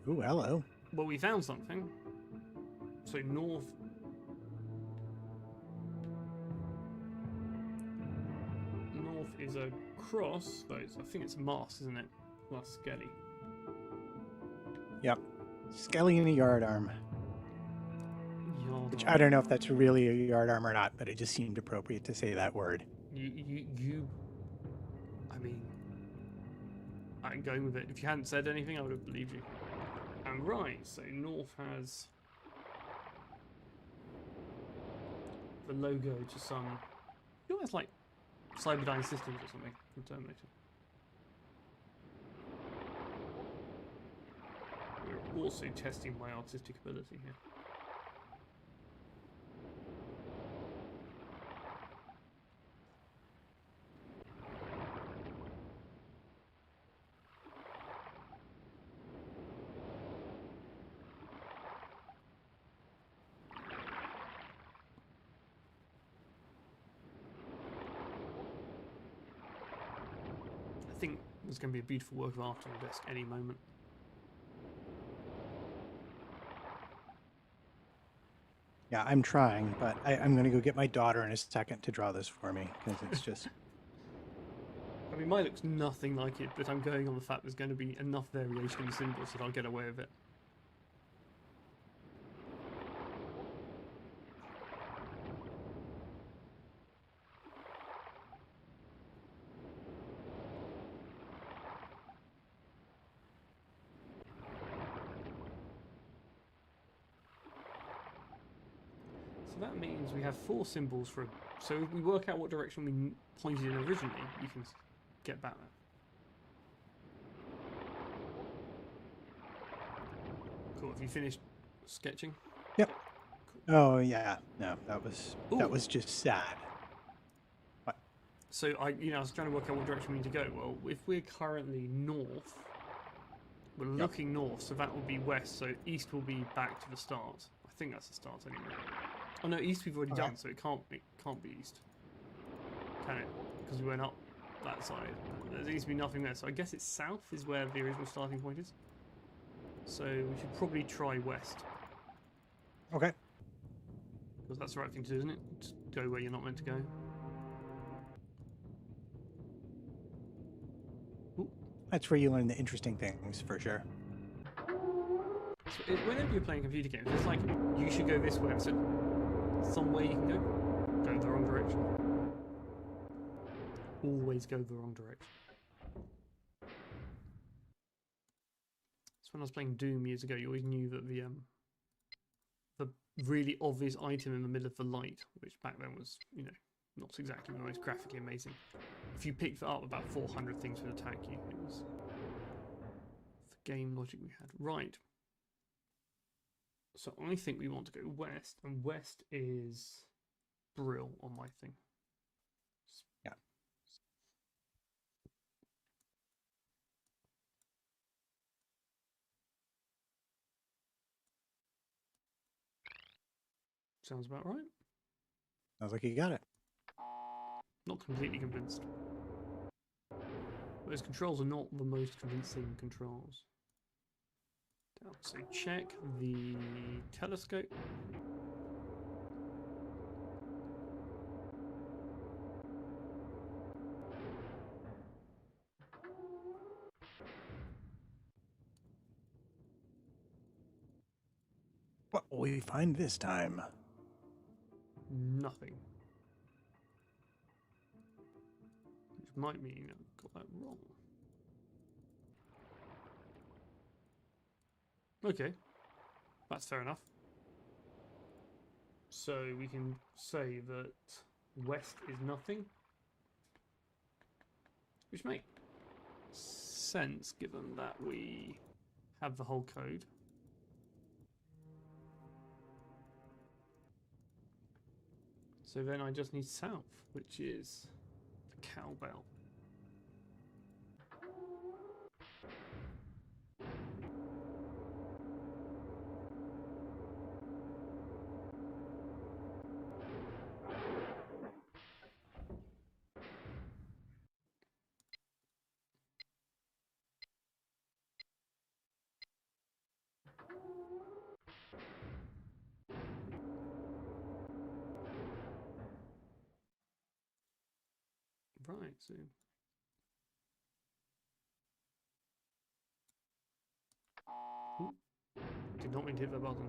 S2: Ooh, hello.
S1: Well, we found something. So north is a cross. I think it's a mask, isn't it? That's Skelly.
S2: Yep. Skelly and a yard arm.
S1: Yard
S2: Which
S1: arm.
S2: I don't know if that's really a yard arm or not, but it just seemed appropriate to say that word.
S1: I mean, I'm going with it. If you hadn't said anything, I would have believed you. And right, so North has the logo to some. You know, it's like Cyberdyne Systems or something from Terminator. We're also testing my artistic ability here. I think there's going to be a beautiful work of art on the desk any moment.
S2: Yeah, I'm trying, but I'm going to go get my daughter in a second to draw this for me because it's just.
S1: I mean, mine looks nothing like it, but I'm going on the fact there's going to be enough variation in the symbols that I'll get away with it. So that means we have 4 symbols for. So if we work out what direction we pointed in originally, we can get back there. Cool. Have you finished sketching?
S2: Yep.
S1: Cool.
S2: Oh yeah, no, that
S1: Ooh.
S2: was just sad. What?
S1: So I was trying to work out what direction we need to go. Well, if we're currently north, we're looking north, so that will be west. So east will be back to the start. I think that's the start anyway. Oh no, east we've already done, so it can't be east, can it? Because we went up that side. There needs to be nothing there. So I guess it's south is where the original starting point is. So we should probably try west.
S2: Okay.
S1: Because that's the right thing to do, isn't it? Just go where you're not meant to go. Ooh.
S2: That's where you learn the interesting things, for sure.
S1: So whenever you're playing computer games, it's like you should go this way. So some way you can go the wrong direction. Always go the wrong direction. So when I was playing Doom years ago, you always knew that the really obvious item in the middle of the light, which back then was, not exactly the most graphically amazing. If you picked that up, about 400 things would attack you. It was the game logic we had. Right. So I think we want to go west, and west is Brill on my thing.
S2: Yeah.
S1: Sounds about right.
S2: Sounds like you got it.
S1: Not completely convinced. Those controls are not the most convincing controls. So check the telescope.
S2: What will we find this time?
S1: Nothing. Which might mean I got that wrong. Okay. That's fair enough. So we can say that west is nothing. Which makes sense given that we have the whole code. So then I just need south, which is the cowbell. Right, so ooh, did not mean to hit the button.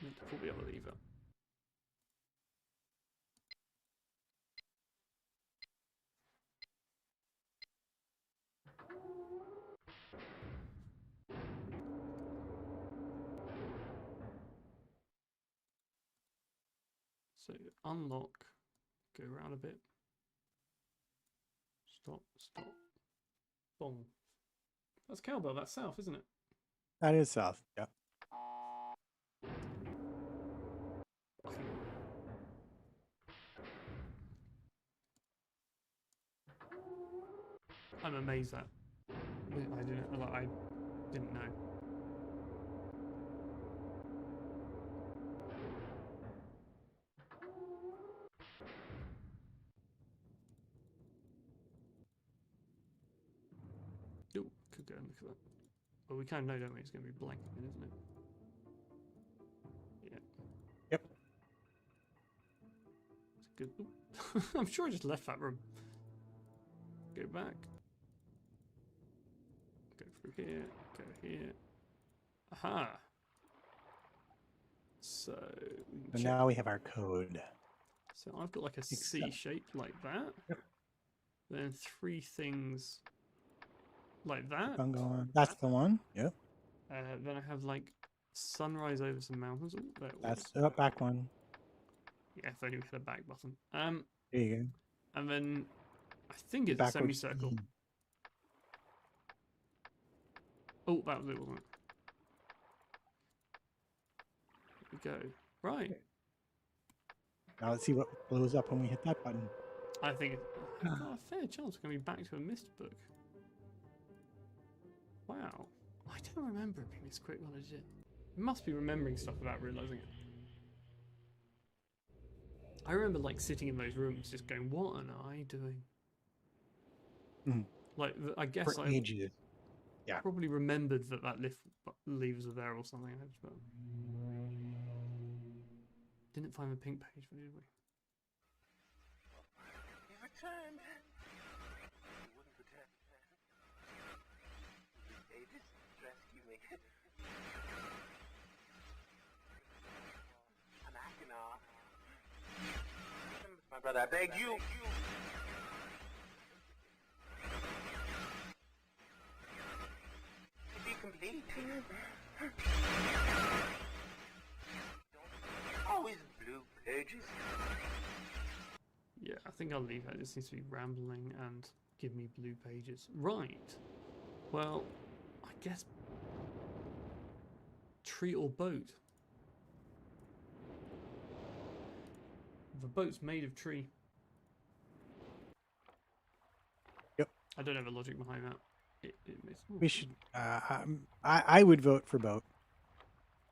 S1: Meant to pull the other lever. So unlock, go around a bit. Stop, stop, bong. That's cowbell, that's south, isn't it?
S2: That is south. Yeah.
S1: I'm amazed that I didn't know. Oh, could go and look at that. Well, we kind of know, don't we? It's going to be blank again, isn't it? Yeah.
S2: Yep.
S1: It's good. Ooh. I'm sure I just left that room. Go back. Go through here. Go here. Aha. So we can
S2: So
S1: check.
S2: now we have our code.
S1: So I've got like a C shape like that.
S2: Yep.
S1: Then 3 things like that.
S2: Keep on going. That's the one. Yep.
S1: Then I have like sunrise over some mountains. Ooh, there it
S2: That's
S1: was.
S2: the back one.
S1: Yeah, if only we had a back button.
S2: There you go.
S1: And then I think it's
S2: Backwards.
S1: a semicircle. Oh, that was it, wasn't it? There we go. Right.
S2: Now let's see what blows up when we hit that button.
S1: I think I've got a fair chance we're going to be back to a Myst book. Wow. I don't remember it being this quick when I did it. I must be remembering stuff without realising it. I remember like sitting in those rooms just going, what am I doing?
S2: Mhm.
S1: Like, I guess
S2: For
S1: I
S2: ages. Yeah.
S1: probably remembered that levers were there or something. But didn't find the pink page, did we?
S3: He returned. He wouldn't return. They just rescue me. I'm acting off. My brother, I beg you. To be complete. Always blue pages.
S1: Yeah, I think I'll leave that. It just seems to be rambling and give me blue pages. Right. Well, I guess tree or boat. The boat's made of tree.
S2: Yep.
S1: I don't have a logic behind that.
S2: We should. I would vote for boat.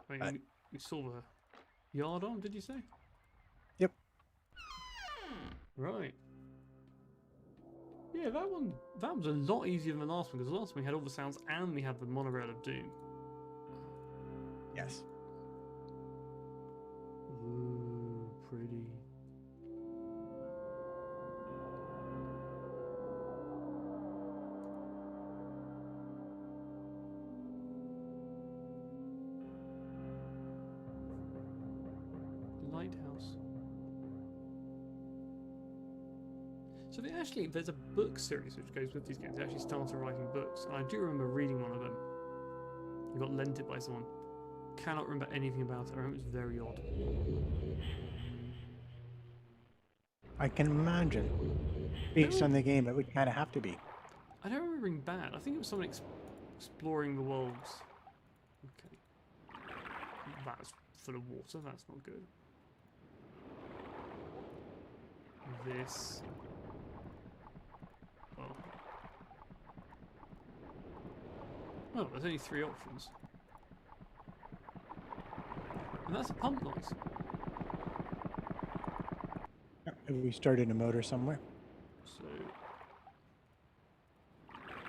S1: I mean, we saw the yard on, did you say?
S2: Yep.
S1: Right. Yeah, that was a lot easier than the last one, because the last one we had all the sounds and we had the monorail of doom.
S2: Yes.
S1: Ooh, pretty. Lighthouse. So there's a book series which goes with these games. They actually started writing books, and I do remember reading one of them. I got lent it by someone. Cannot remember anything about it. I remember it was very odd.
S2: I can imagine. Based on the game, it would kind of have to be.
S1: I don't remember being bad. I think it was someone exploring the worlds. Okay. That's full of water. That's not good. This. Oh. Oh, there's only 3 options. And that's a pump noise.
S2: Have we started a motor somewhere?
S1: So.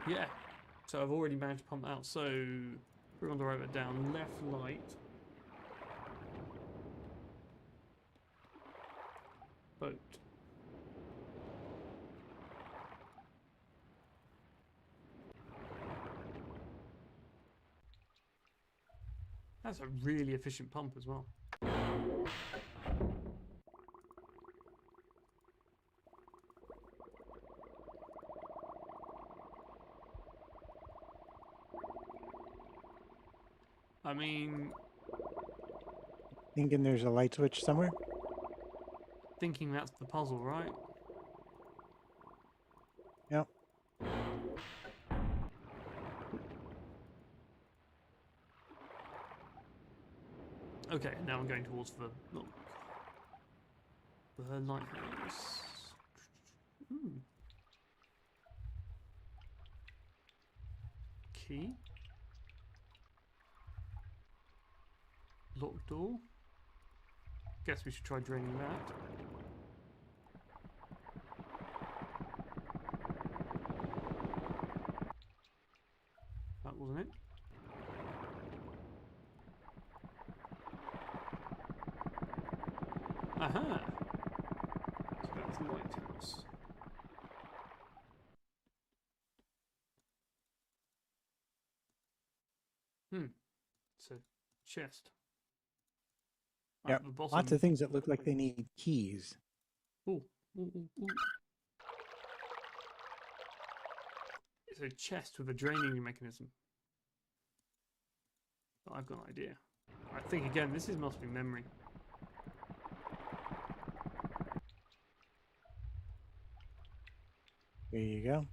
S1: Yeah. So I've already managed to pump out. So we're going to write that down. Left light. Boat. That's a really efficient pump as well. I mean,
S2: Thinking there's a light switch somewhere?
S1: thinking that's the puzzle, right?
S2: Yep.
S1: Okay, now I'm going towards the the lighthouse. Ooh. Key. Locked door. Guess we should try draining that. That wasn't it. Aha! So that's the lighthouse. It's a chest.
S2: Yep.
S1: At the bottom.
S2: Lots of things that look like they need keys.
S1: Ooh, ooh, ooh, ooh. It's a chest with a draining mechanism. But I've got an idea. I think again, must be memory.
S2: There you go.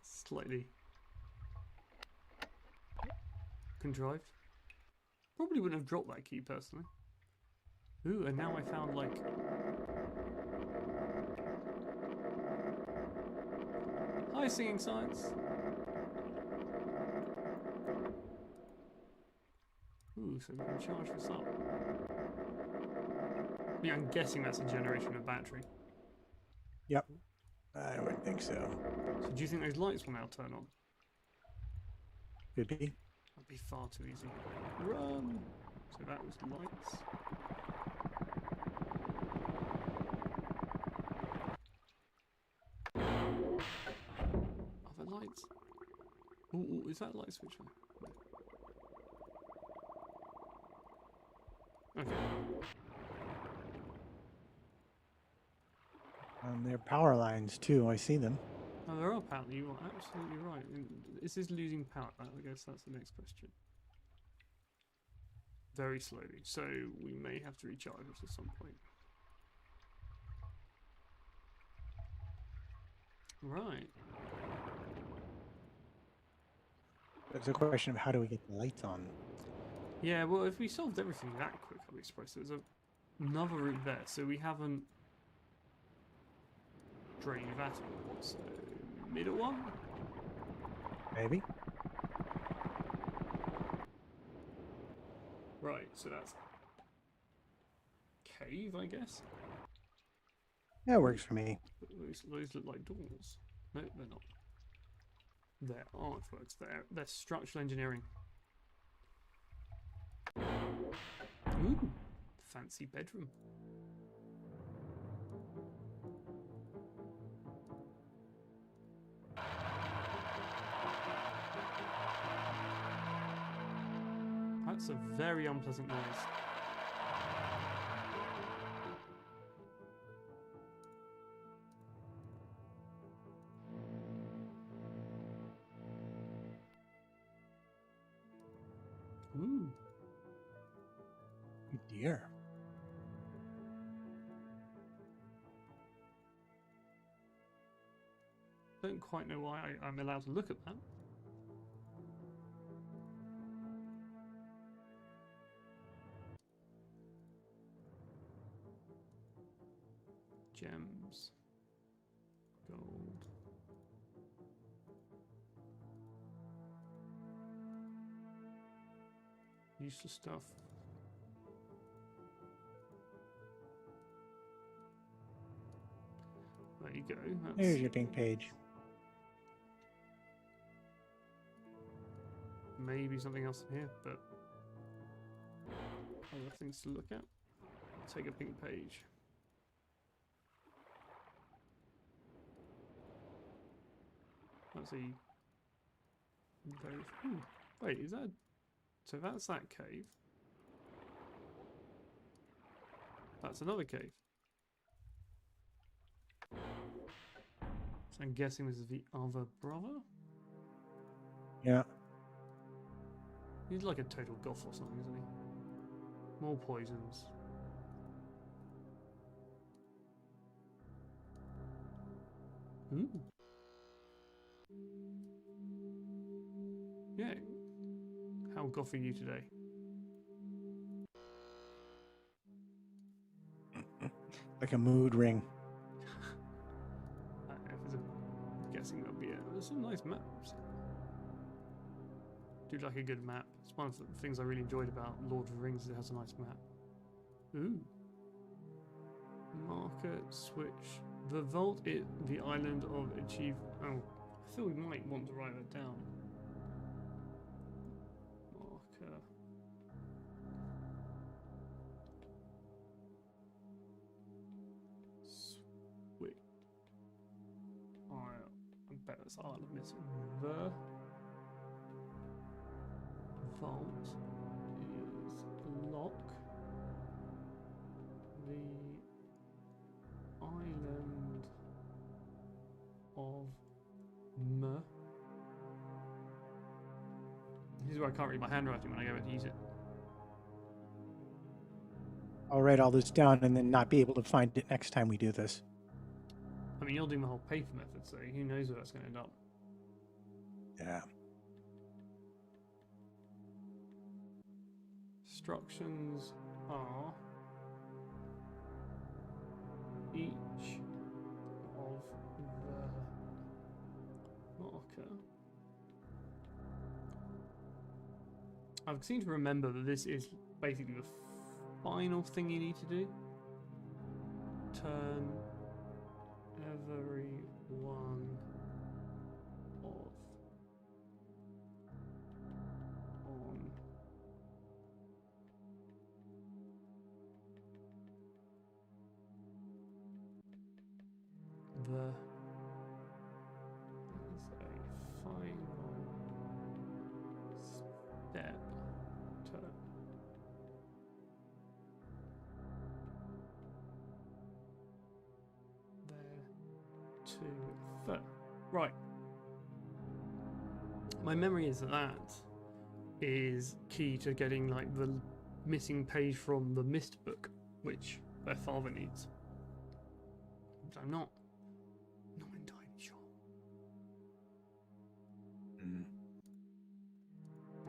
S1: Slightly contrived. Probably wouldn't have dropped that key personally. Ooh, and now I found like hi singing science. Ooh, so we can charge this up. Yeah, I'm guessing that's a generation of battery.
S2: Yep. I wouldn't think so.
S1: So do you think those lights will now turn on?
S2: Could be.
S1: That'd be far too easy. Run! So that was lights. Other lights? Ooh, is that a light switch? No. Okay.
S2: There are power lines too. I see them.
S1: Oh, there are power. You are absolutely right. Is this losing power? I guess that's the next question. Very slowly, so we may have to recharge it at some point. Right.
S2: It's a question of how do we get the lights on?
S1: Yeah, well, if we solved everything that quick, I'd be surprised. There's another route there, so we haven't drained that all. So, middle one?
S2: Maybe.
S1: Right, so that's cave, I guess.
S2: That works for me.
S1: Those look like doors. No, they're not. They're artworks. They're structural engineering. Ooh, fancy bedroom. That's a very unpleasant noise. Ooh.
S2: Oh dear.
S1: Don't quite know why I'm allowed to look at that. Gems. Gold. Useless stuff. There you go.
S2: There's your pink page.
S1: Maybe something else in here, but other things to look at. Take a pink page. That's a very Wait, is that... So that's that cave. That's another cave. So I'm guessing this is the other brother?
S2: Yeah.
S1: He's like a total goth or something, isn't he? More poisons. Ooh. Yeah. How goth are you today?
S2: Like a mood ring.
S1: I don't know if it's a... guessing that'll be it. There's some nice maps. Do like a good map. It's one of the things I really enjoyed about Lord of the Rings is it has a nice map. Ooh. Marker, switch. The vault is the island of achieve... Oh, I thought we might want to write that down. Marker. Switch. I bet that's Isle of Myst. The vault is lock. The island of M. This is where I can't read my handwriting when I go to use it.
S2: I'll write all this down and then not be able to find it next time we do this.
S1: I mean, you're doing the whole paper method, so who knows where that's going to end up.
S2: Yeah.
S1: Instructions are each of the marker. I seem to remember that this is basically the final thing you need to do. Turn every one of on the is a final step to there to the right. My memory is that that is key to getting like the missing page from the Myst book, which their father needs. But I'm not entirely sure.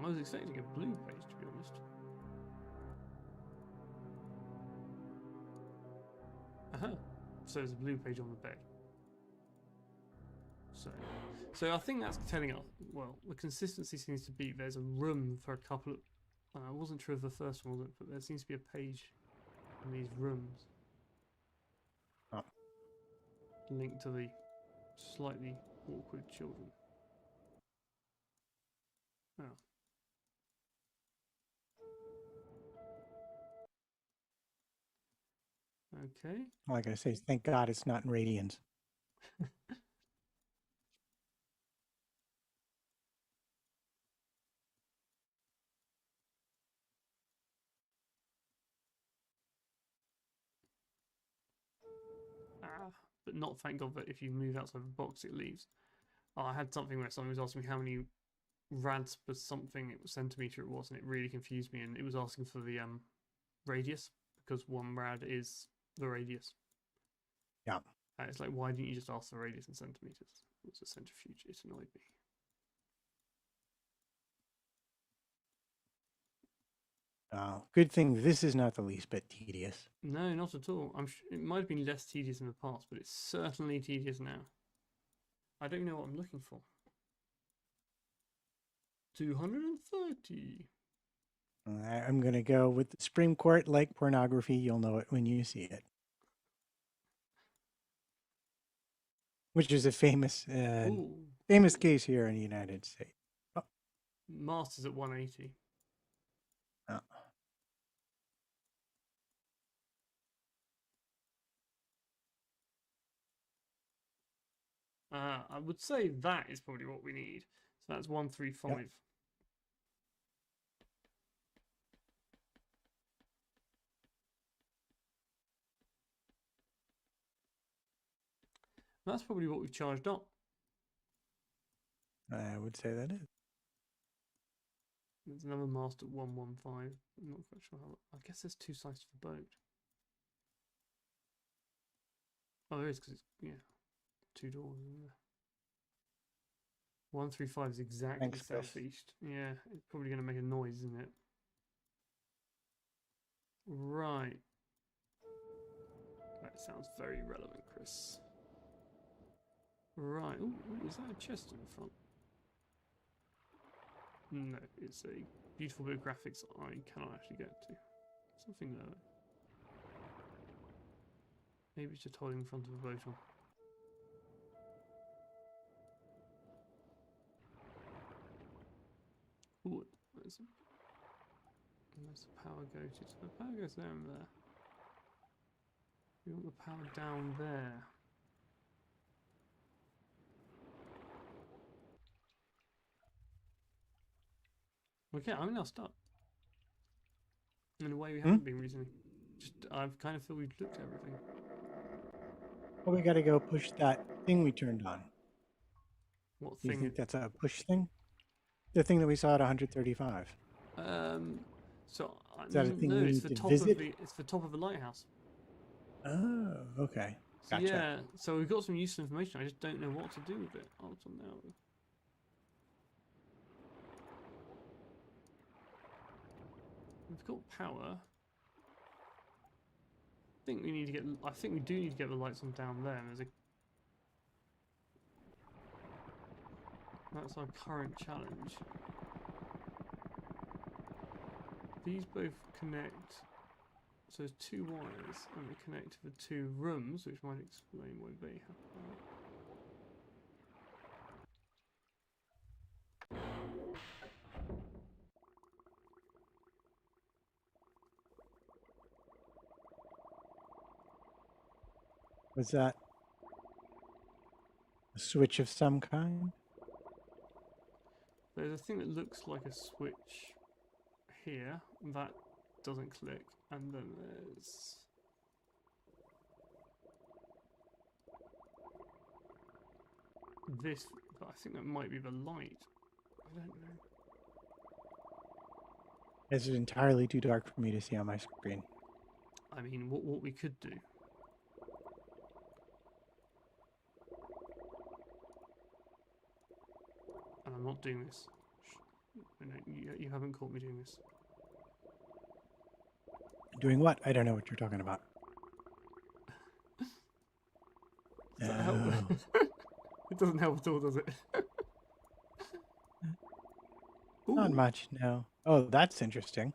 S1: I was expecting a blue page, to be honest. Aha. So there's a blue page on the bed. So I think that's telling us, well, the consistency seems to be there's a room for a couple of, I wasn't sure if the first one was it, but there seems to be a page in these rooms linked to the slightly awkward children. Oh. Okay.
S2: All I gotta say is thank God it's not in radians.
S1: But not thank God that if you move outside the box, it leaves. Oh, I had something where someone was asking me how many rads per something it was centimeter it was, and it really confused me. And it was asking for the radius because 1 rad is the radius.
S2: Yeah.
S1: It's like, why didn't you just ask the radius in centimeters? It was a centrifuge. It annoyed me.
S2: Good thing this is not the least bit tedious.
S1: No, not at all. It might have been less tedious in the past, but it's certainly tedious now. I don't know what I'm looking for. 230.
S2: I'm going to go with the Supreme Court like pornography. You'll know it when you see it. Which is a famous famous case here in the United States. Oh.
S1: Masters at 180.
S2: Oh.
S1: I would say that is probably what we need. So that's 135.
S2: Yep.
S1: That's probably what we've charged up.
S2: I would say that is.
S1: There's another mast at 115. I'm not quite sure how. I guess there's 2 sides to the boat. Oh, there is, because it's, yeah, 2 doors, isn't there? 135 is exactly
S2: Thanks, Chris.
S1: southeast. Yeah, it's probably going to make a noise, isn't it? Right. That sounds very relevant, Chris. Right. Ooh, is that a chest in the front? No, it's a beautiful bit of graphics I cannot actually get to. Something there. Maybe it's just holding in front of a boat on. Ooh, where's the power go to? So the power goes there and there. We want the power down there. Okay, I'm now stuck. In a way we haven't been recently. Just I kind of feel we've looked at everything.
S2: Well, we got to go push that thing we turned on.
S1: What
S2: Do you
S1: thing?
S2: think that's a push thing? The thing that we saw at 135.
S1: So
S2: Is that a thing
S1: no,
S2: we
S1: it's
S2: need
S1: the
S2: to
S1: top
S2: visit?
S1: of the top of the lighthouse.
S2: Oh, okay.
S1: So
S2: Gotcha.
S1: yeah, so we've got some useful information. I just don't know what to do with it. Up till now. We've got power. I think we need to get. I think we do need to get the lights on down there. There's a. That's our current challenge. These both connect. So there's 2 wires, and they connect to the 2 rooms, which might explain why they have power.
S2: Was that a switch of some kind?
S1: There's a thing that looks like a switch here. That doesn't click. And then there's... this, but I think that might be the light. I don't know.
S2: It's entirely too dark for me to see on my screen.
S1: I mean, what we could do. And I'm not doing this. No, you haven't caught me doing this.
S2: Doing what? I don't know what you're talking about.
S1: Does that help? It doesn't help at all, does it?
S2: Not
S1: Ooh.
S2: much, no. Oh, that's interesting.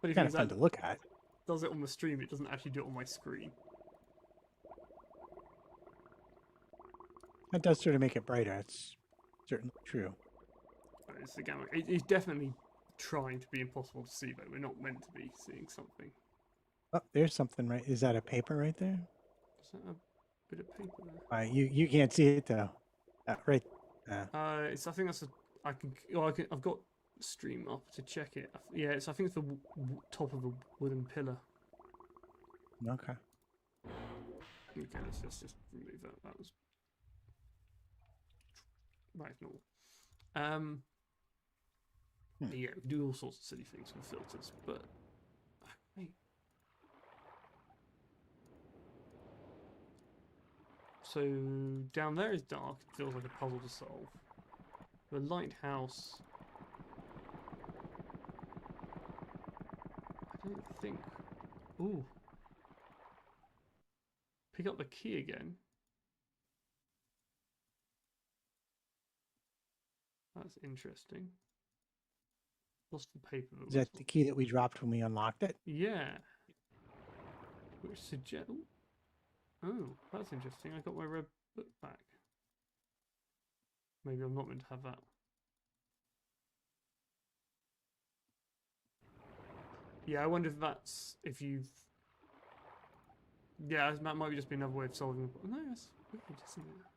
S1: But if
S2: Kind
S1: it
S2: of fun to look at.
S1: does it on the stream, it doesn't actually do it on my screen.
S2: That does sort of make it brighter. It's certainly true.
S1: It's the gamma. It's definitely trying to be impossible to see, though. We're not meant to be seeing something.
S2: Oh, there's something right. Is that a paper right there?
S1: Is that a bit of paper there?
S2: You can't see it though. Right.
S1: It's. I think that's a. I can. Oh, I can. I've got stream up to check it. Yeah, it's. I think it's the top of a wooden pillar.
S2: Okay.
S1: Okay, let's just remove that. That was right. Normal. Yeah, we do all sorts of silly things with filters, but hey. So down there is dark. It feels like a puzzle to solve. The lighthouse. I don't think. Ooh. Pick up the key again. That's interesting. Lost the paper.
S2: Is that the key that we dropped when we unlocked it?
S1: Yeah. Which suggests. Oh, that's interesting. I got my red book back. Maybe I'm not meant to have that. Yeah, I wonder if that's if you've. Yeah, that might just be another way of solving. No, that's weird, isn't it?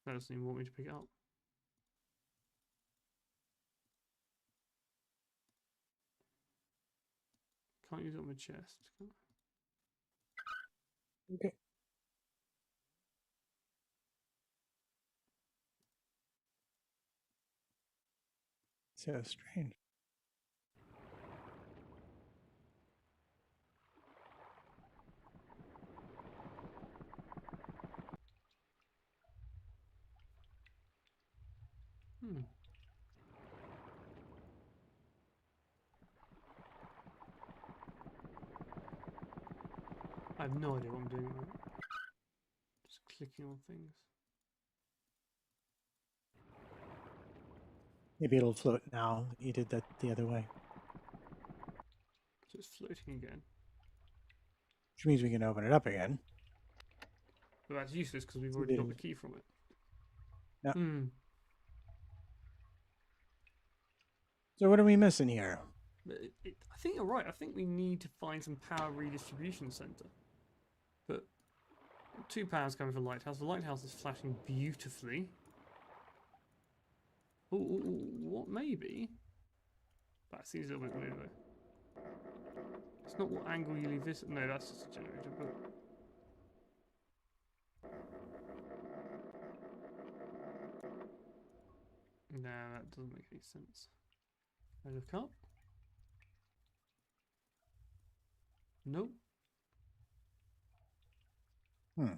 S1: That doesn't even want me to pick it up. Can't use it on my chest.
S2: Okay. So strange.
S1: Hmm. I have no idea what I'm doing at the moment. Just clicking on things.
S2: Maybe it'll float now. You did that the other way.
S1: So it's floating again.
S2: Which means we can open it up again.
S1: But that's useless because we've
S2: So
S1: already got the
S2: there's-
S1: key from it.
S2: Yeah.
S1: Hmm.
S2: So what are we missing here?
S1: But I think you're right. I think we need to find some power redistribution center. But 2 powers coming from the lighthouse. The lighthouse is flashing beautifully. Oh, what maybe? That seems a little bit weird though. It's not what angle you leave this. No, that's just a generator. But no, that doesn't make any sense. I look up. Nope.
S2: Hmm.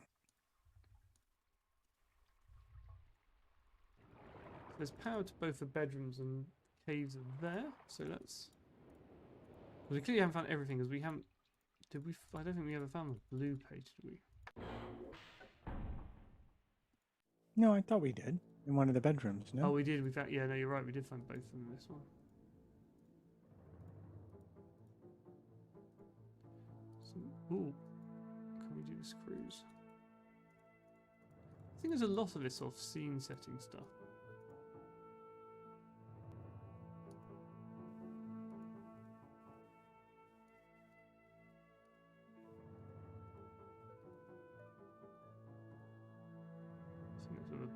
S1: There's power to both the bedrooms and caves are there. So let's. Because we clearly haven't found everything. Because we haven't. Did we? I don't think we ever found the blue page. Did we?
S2: No, I thought we did in one of the bedrooms. No.
S1: Oh, we did. We found. Yeah, no, you're right. We did find both of them in this one. So, ooh, can we do this cruise? I think there's a lot of this sort of scene setting stuff. I think that's where the.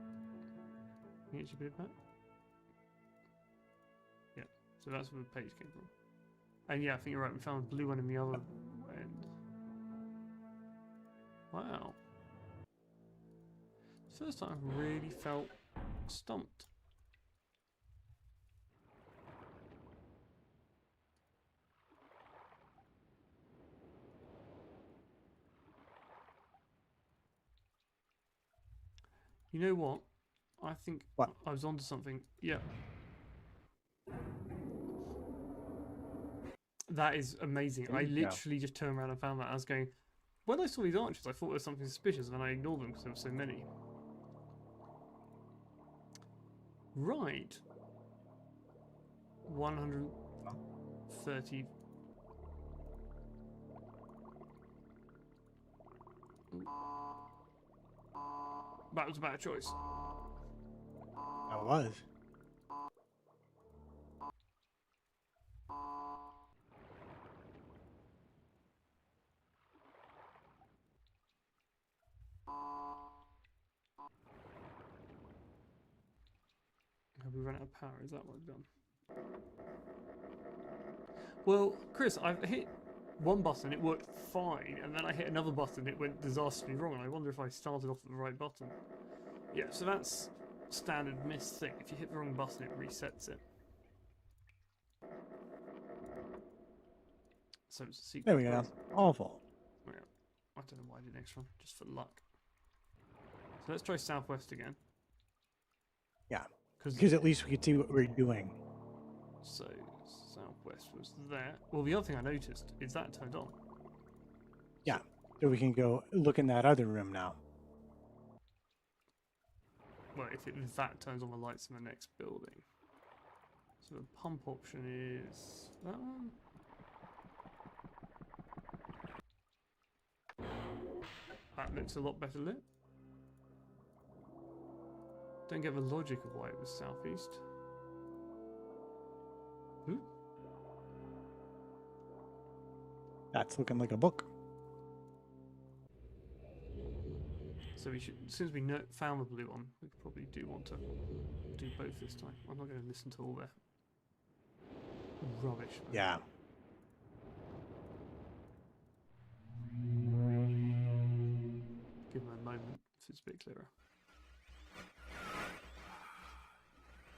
S1: Can you actually put it back? Yeah. So that's where the page came from. And yeah, I think you're right. We found a blue one in the other end. Wow. First time I've really felt stumped. You know what? I think
S2: What?
S1: I was onto something. Yeah. That is amazing.
S2: There
S1: I
S2: you go.
S1: literally just turned around and found that. I was going, when I saw these archers, I thought there was something suspicious, and then I ignored them because there were so many. Right. 130. That was a bad choice.
S2: That was.
S1: Have we run out of power? Is that what we've done? Well, Chris, I've hit one button, it worked fine, and then I hit another button, it went disastrously wrong, and I wonder if I started off with the right button. Yeah, so that's standard Myst thing. If you hit the wrong button, it resets it. So it's a secret.
S2: There we go. Awful.
S1: Yeah. I don't know why I did an extra one, just for luck. So let's try southwest again.
S2: Yeah. Because at least we could see what we're doing.
S1: So southwest was there. Well, the other thing I noticed is that turned on.
S2: Yeah. So we can go look in that other room now.
S1: Well, if that turns on the lights in the next building. So the pump option is that one. That looks a lot better lit. Don't get the logic of why it was southeast. Ooh.
S2: That's looking like a book.
S1: So we should, as soon as we found the blue one, we probably do want to do both this time. I'm not going to listen to all their rubbish. Though.
S2: Yeah.
S1: Give them a moment if it's a bit clearer.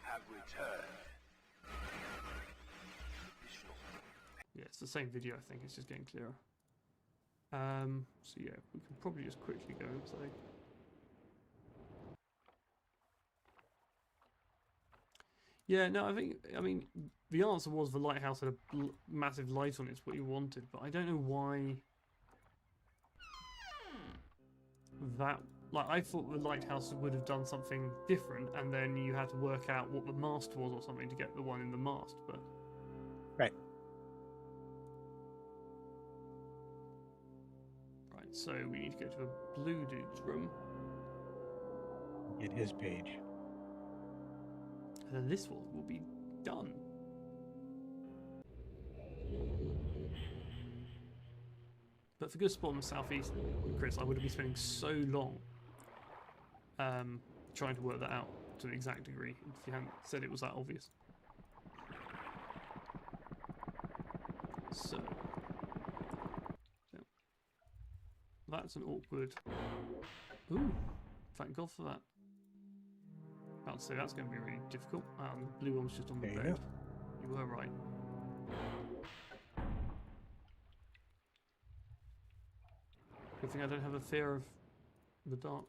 S3: Have returned.
S1: Yeah, it's the same video, I think. It's just getting clearer. So yeah, we can probably just quickly go and say. Yeah, no, I mean, the answer was the lighthouse had a massive light on it. It's what you wanted, but I don't know why that. Like, I thought the lighthouse would have done something different, and then you had to work out what the mast was or something to get the one in the mast. But
S2: Right.
S1: right, so we need to go to the blue dude's room,
S2: Get his page.
S1: and then this one will be done. But for good spot in the southeast, Chris, I would have been spending so long trying to work that out to an exact degree if you hadn't said it was that obvious. So, yeah. That's an awkward. Ooh, thank God for that. About to say that's going to be really difficult. The blue one's just on the
S2: There you
S1: bed.
S2: go.
S1: You were right. Good thing I don't have a fear of the dark.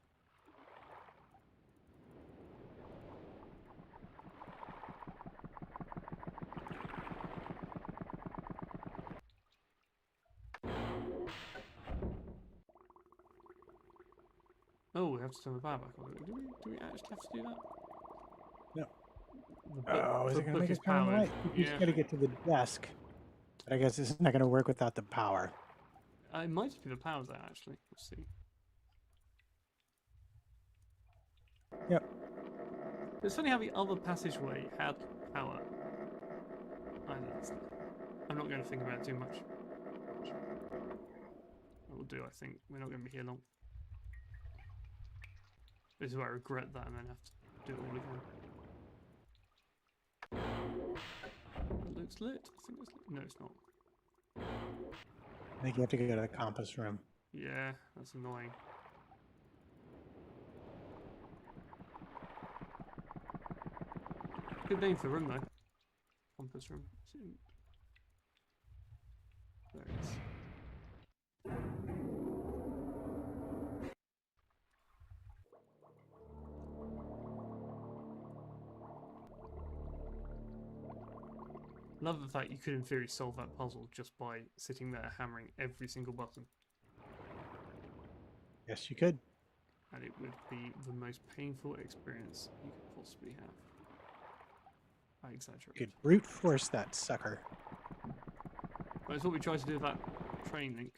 S1: Oh, we have to turn the power back on. Do we actually have to do that?
S2: No.
S1: The book,
S2: Oh, is
S1: the
S2: it going to
S1: book
S2: make
S1: is
S2: us turn on the
S1: powered.
S2: light? You just
S1: Yeah.
S2: got to get to the desk. But I guess this is not going to work without the power.
S1: It might just be the power's there, actually. Let's see.
S2: Yep.
S1: It's funny how the other passageway had power. I'm not going to think about it too much. It will do, I think. We're not going to be here long. This is where I regret that and then have to do it all again. It looks lit. I think it's lit. No, it's not.
S2: I think you have to go to the compass room.
S1: Yeah, that's annoying. Good name for the room, though. Compass room. There it is. Love the fact you could, in theory, solve that puzzle just by sitting there hammering every single button.
S2: Yes, you could.
S1: And it would be the most painful experience you could possibly have. I exaggerate.
S2: You could brute force that sucker.
S1: But it's what we tried to do with that train link.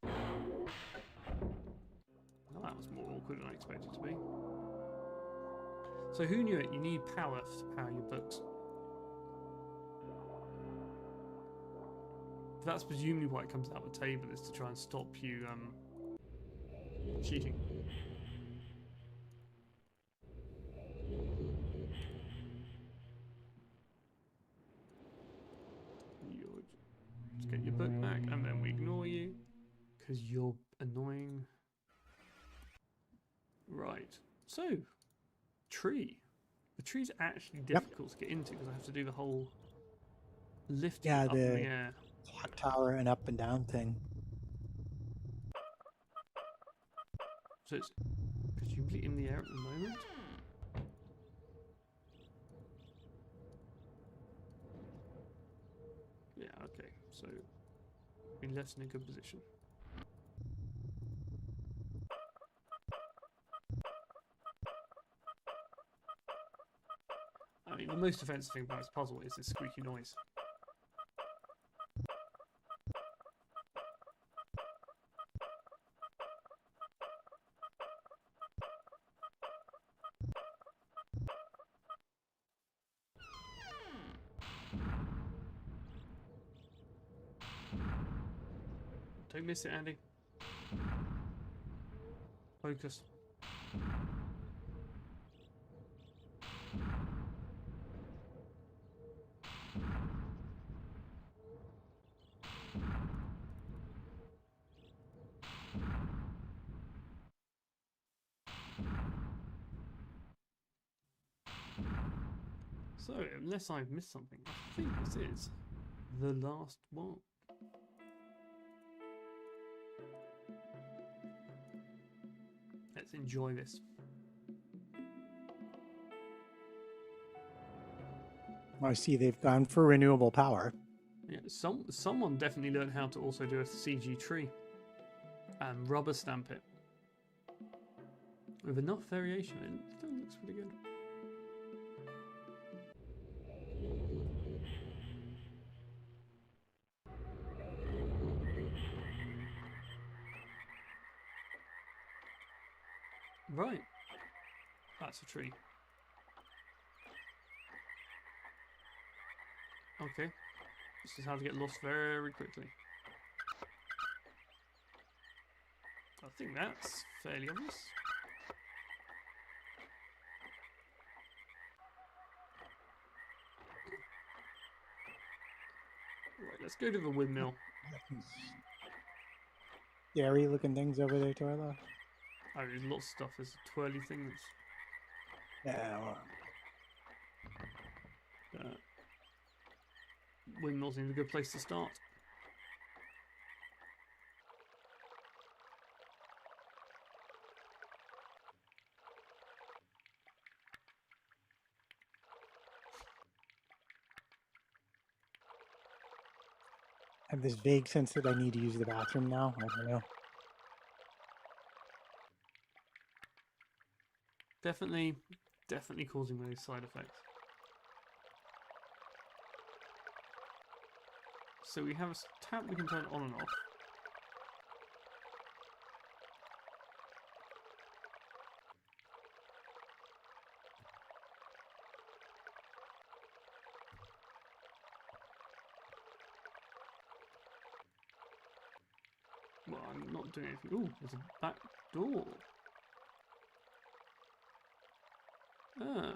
S1: Well, that was more awkward than I expected it to be. So who knew it? You need power to power your books. That's presumably why it comes out the table, is to try and stop you cheating. Just get your book back and then we ignore you because you're annoying. Right, so tree. The tree's actually difficult to get into because I have to do the whole lifting up in the air.
S2: Clock tower and up and down thing.
S1: So it's presumably in the air at the moment. Yeah, okay, so been left in a good position. I mean, the most offensive thing about this puzzle is this squeaky noise. Don't miss it, Andy. Focus. So, unless I've missed something, I think this is the last one. Let's enjoy this.
S2: I see they've gone for renewable power.
S1: Yeah, someone definitely learned how to also do a CG tree and rubber stamp it with enough variation. It still looks pretty good. Right, that's a tree. Okay, this is how to get lost very quickly. I think that's fairly obvious. Right, let's go to the windmill.
S2: Scary looking things over there, Torla.
S1: Oh, there's lots of stuff. There's a twirly thing that's...
S2: Yeah, well,
S1: Windmill seems a good place to start.
S2: I have this vague sense that I need to use the bathroom now. I don't know.
S1: Definitely causing those side effects. So we have a tap we can turn on and off. Well, I'm not doing anything. Ooh, there's a back door. Ah,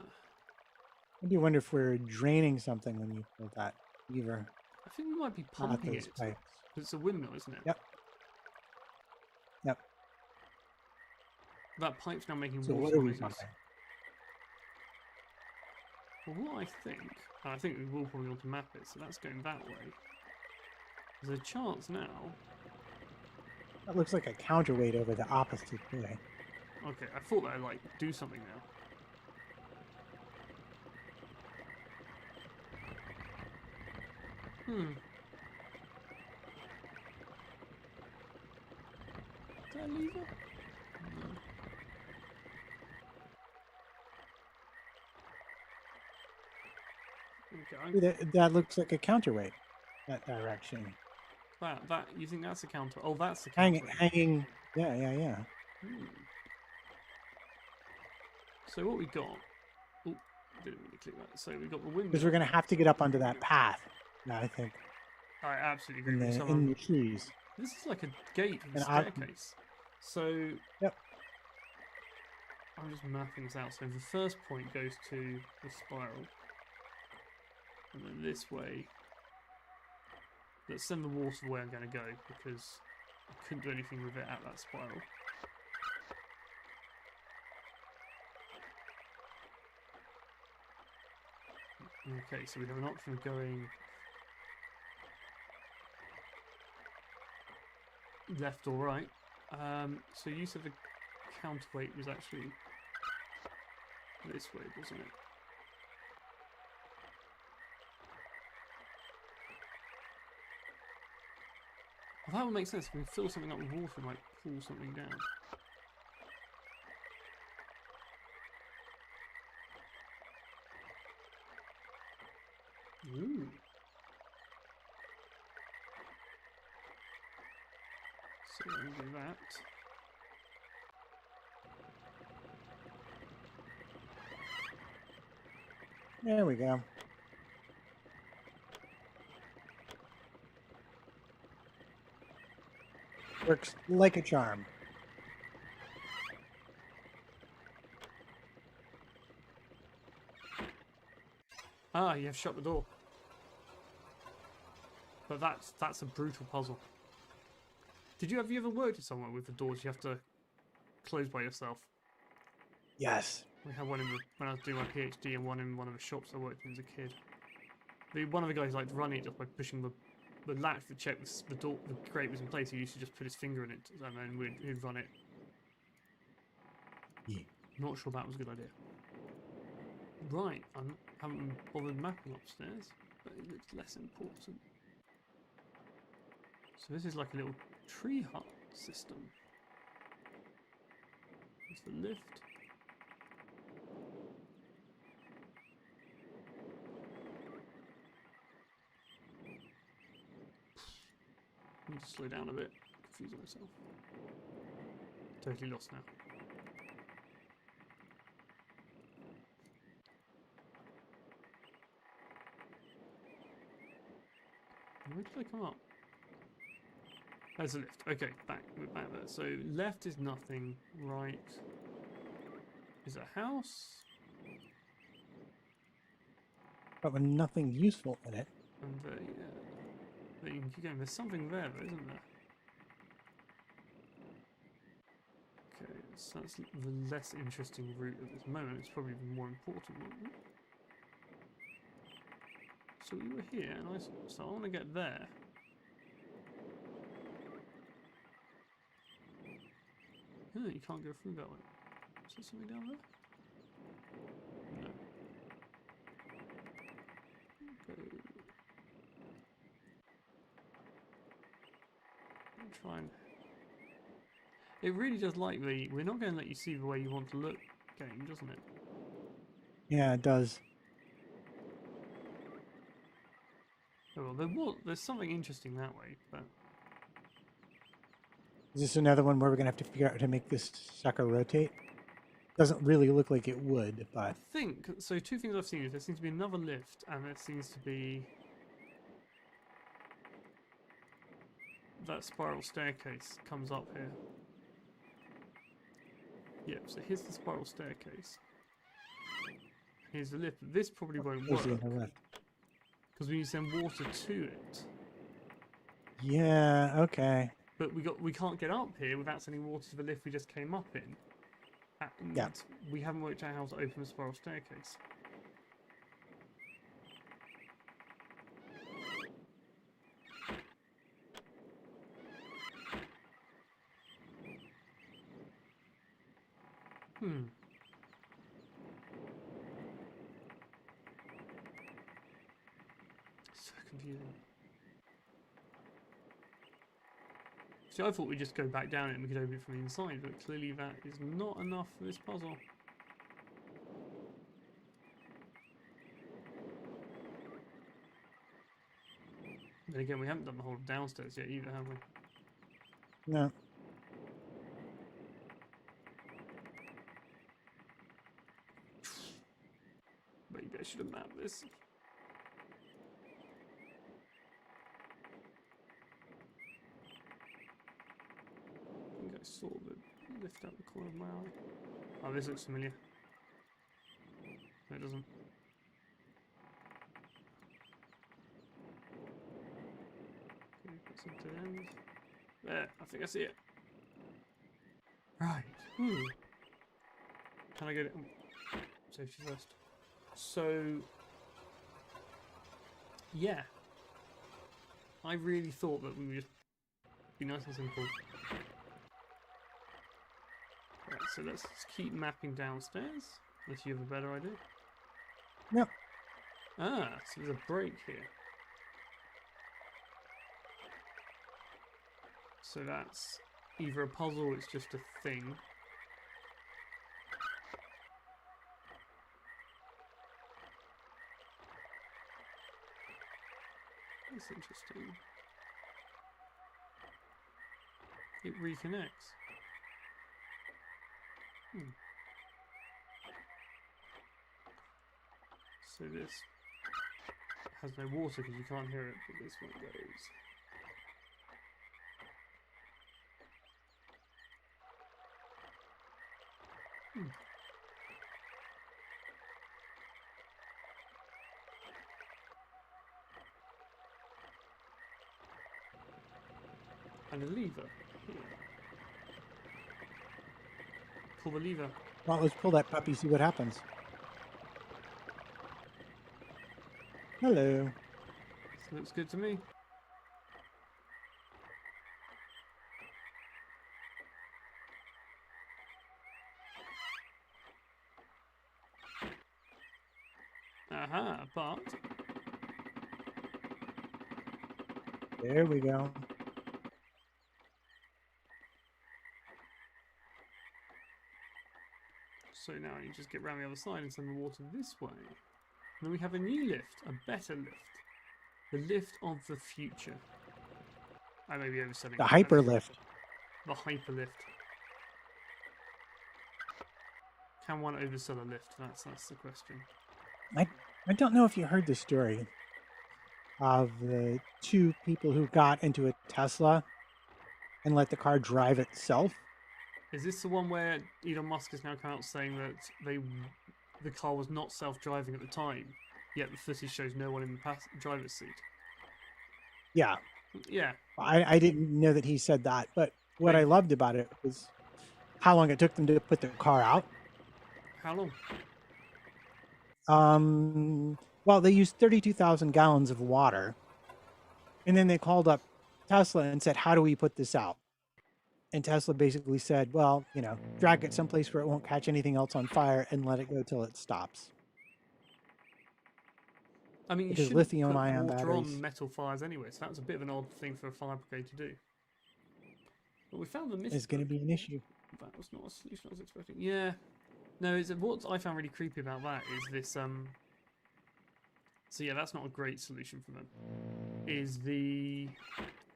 S2: I do wonder if we're draining something when you pull that lever
S1: I think we might be
S2: out
S1: pumping
S2: those
S1: it.
S2: pipes.
S1: It's a windmill, isn't it?
S2: Yep. Yep.
S1: That pipe's now making
S2: So what
S1: water
S2: are we
S1: noises.
S2: pumping?
S1: Well, what I think we will probably want to map it, so that's going that way. There's a chance now.
S2: That looks like a counterweight over the opposite way.
S1: Okay, I thought that'd like do something now. Hmm. Is that a lever? No. Okay,
S2: That looks like a counterweight. That direction.
S1: that you think that's a counter? Oh, that's the counter.
S2: Hanging. Yeah.
S1: Hmm. So what we got? Oh, didn't really click that. So we got the window.
S2: Because we're going to have to get up onto that path. I think.
S1: I absolutely
S2: In
S1: agree with
S2: the trees.
S1: This is like a gate with a
S2: And
S1: staircase. So
S2: Yep.
S1: I'm just mapping this out. So the first point goes to the spiral, and then this way. Let's send the water the way I'm going to go because I couldn't do anything with it at that spiral. Okay, so we have an option of going left or right. So use of the counterweight was actually this way, wasn't it? Well, that would make sense. If we fill something up with water, we might pull something down. Ooh. So we're going to do that.
S2: There we go. Works like a charm.
S1: Ah, you have shut the door. But that's a brutal puzzle. Have you ever worked at somewhere with the doors you have to close by yourself?
S2: Yes.
S1: We had one when I was doing my PhD, and one in one of the shops I worked in as a kid. One of the guys liked running it just by pushing the latch to check the door, the crate was in place. He used to just put his finger in it, and then he'd run it.
S2: Yeah.
S1: Not sure that was a good idea. Right, I haven't bothered mapping upstairs, but it looks less important. So this is like a little tree hut system. There's the lift. I need to slow down a bit. Confusing myself. Totally lost now. Where did I come up? There's a lift. Okay, we're back there. So left is nothing. Right is a house.
S2: But with nothing useful in it.
S1: And yeah. But you can keep going. There's something there though, isn't there? Okay, so that's the less interesting route at this moment. It's probably the more important one. So we were here, and so I want to get there. Oh, you can't go through that way. Is there something down there? No. Go. I'm trying. It really does like we're not going to let you see the way you want to look game, doesn't it?
S2: Yeah, it does.
S1: Oh, well, there's something interesting that way, but
S2: Is this another one where we're gonna have to figure out how to make this sucker rotate? Doesn't really look like it would,
S1: I
S2: but
S1: think so. Two things I've seen is there seems to be another lift, and there seems to be that spiral staircase comes up here. Yep. So here's the spiral staircase. Here's the lift. This probably won't
S2: where's the
S1: work
S2: other left?
S1: because we need to send water to it.
S2: Yeah, okay.
S1: But we can't get up here without sending water to the lift we just came up in. And
S2: Yeah.
S1: we haven't worked out how to open the spiral staircase. So confusing. See, I thought we'd just go back down it and we could open it from the inside, but clearly that is not enough for this puzzle. Then again, we haven't done the whole downstairs yet either, have we?
S2: No.
S1: Maybe I should have mapped this. I think I saw the lift out the corner of my eye. Oh, this looks familiar. No, it doesn't. Okay, that's a dead end. There, I think I see it. Right. Can I get it? Oh, safety first. So, yeah. I really thought that we would just be nice and simple. Right, so let's just keep mapping downstairs, unless you have a better idea.
S2: No.
S1: Ah, so there's a break here. So that's either a puzzle or it's just a thing. That's interesting. It reconnects. So this has no water because you can't hear it, but this one goes. And a lever. Here. Pull the lever.
S2: Well, let's pull that puppy, see what happens. Hello.
S1: This looks good to me. Aha, but
S2: There we go.
S1: so now you just get round the other side and send the water this way. And then we have a new lift, a better lift. The lift of the future. I may be overselling
S2: The
S1: it,
S2: hyperlift.
S1: The hyperlift. Can one oversell a lift? That's the question.
S2: I don't know if you heard the story of the two people who got into a Tesla and let the car drive itself.
S1: Is this the one where Elon Musk has now come out saying that the car was not self-driving at the time, yet the footage shows no one in the driver's seat?
S2: Yeah,
S1: Yeah.
S2: I didn't know that he said that, but what I loved about it was how long it took them to put the car out.
S1: How long?
S2: Well, they used 32,000 gallons of water, and then they called up Tesla and said, "How do we put this out?" And Tesla basically said, "Well, drag it someplace where it won't catch anything else on fire and let it go till it stops."
S1: I mean, you
S2: Because
S1: shouldn't put
S2: lithium-ion
S1: water
S2: batteries.
S1: on metal fires anyway, so that was a bit of an odd thing for a fire brigade to do. But we found the Myst.
S2: Is going to be an issue.
S1: That was not a solution I was expecting. Yeah. No, what I found really creepy about that is this, so yeah, that's not a great solution for them. Is the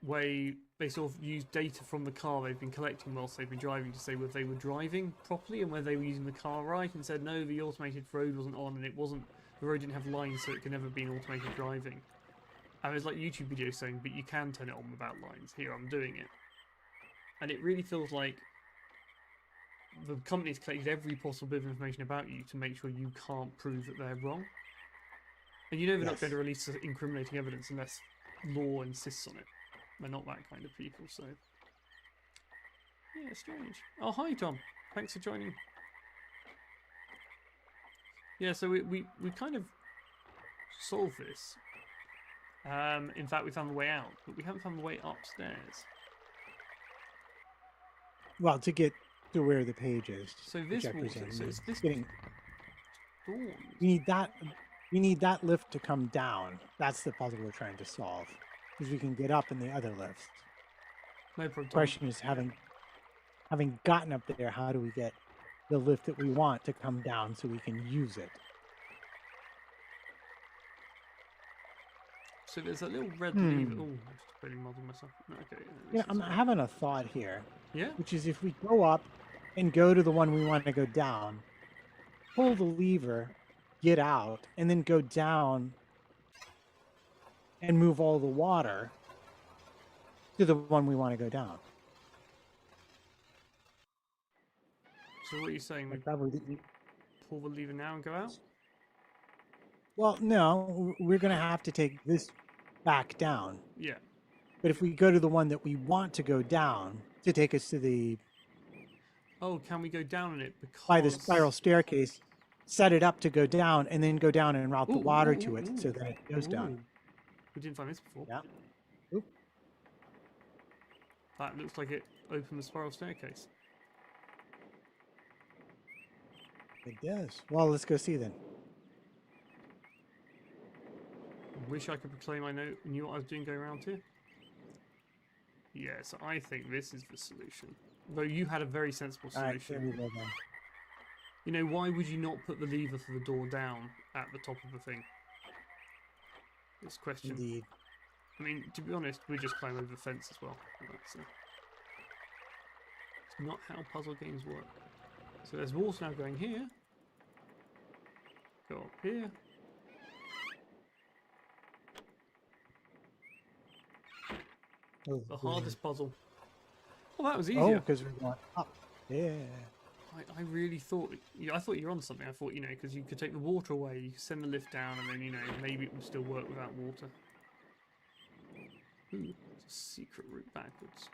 S1: way they sort of use data from the car they've been collecting whilst they've been driving to say whether they were driving properly and whether they were using the car right, and said no, the automated road wasn't on and the road didn't have lines, so it could never be an automated driving. And there's like YouTube videos saying, but you can turn it on without lines. Here, I'm doing it. And it really feels like the company's collected every possible bit of information about you to make sure you can't prove that they're wrong. And you know they're not going to release incriminating evidence unless law insists on it. They're not that kind of people, so... Yeah, strange. Oh, hi, Tom. Thanks for joining. Yeah, so we kind of solved this. In fact, we found the way out, but we haven't found the way upstairs.
S2: Well, to get to where the page is.
S1: So this water, so it's this dawn.
S2: We need that lift to come down. That's the puzzle we're trying to solve. Because we can get up in the other lifts.
S1: No problem.
S2: The question is, having gotten up there, how do we get the lift that we want to come down so we can use it?
S1: So there's a little red lever. Oh, I'm just barely muddled myself. Okay.
S2: Yeah, I'm having a thought here.
S1: Yeah.
S2: Which is, if we go up and go to the one we want to go down, pull the lever, get out, and then go down and move all the water to the one we want to go down.
S1: So what are you saying? We pull the lever now and go out?
S2: Well, no, we're going to have to take this back down.
S1: Yeah.
S2: But if we go to the one that we want to go down to take us to the...
S1: Oh, can we go down on it because...
S2: By the spiral staircase, set it up to go down, and then go down and route the water to it so that it goes down.
S1: We didn't find this before.
S2: Yeah. Oop.
S1: That looks like it opened the spiral staircase.
S2: It does. Well, let's go see then.
S1: Wish I could proclaim I knew what I was doing going around here. Yes, I think this is the solution. Though you had a very sensible solution.
S2: All right, there we go then.
S1: You know, why would you not put the lever for the door down at the top of the thing? This question.
S2: Indeed.
S1: I mean, to be honest, we just climb over the fence as well. That's, it's not how puzzle games work. So there's water now going here. Go up here.
S2: Oh,
S1: The hardest puzzle. Well, that was
S2: Oh,
S1: easier.
S2: because we're going up. Yeah.
S1: I really thought... I thought you were on something. I thought, because you could take the water away, you could send the lift down, and then, maybe it would still work without water. Ooh, it's a secret route backwards.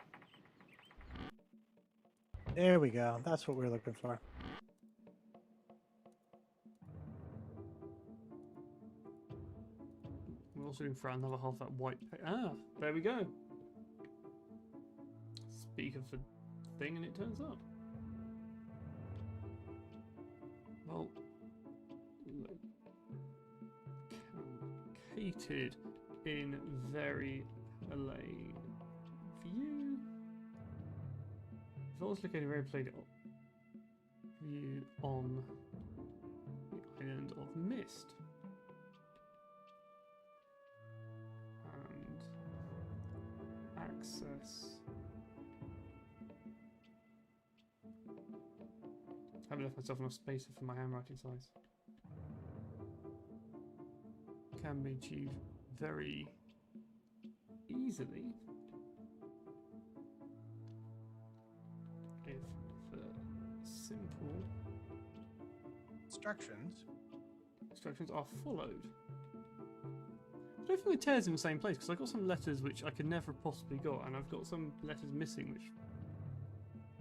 S2: There we go. That's what we're looking for.
S1: We're also looking for another half that white. Ah, there we go. Speak of the thing, and it turns up. Well, located in very plain view. If I was located in very plain view on the island of Myst. And access. I haven't left myself enough space for my handwriting size. Can be achieved very easily if the simple
S2: Instructions.
S1: instructions are followed. I don't think the tear's in the same place because I've got some letters which I could never have possibly got, and I've got some letters missing which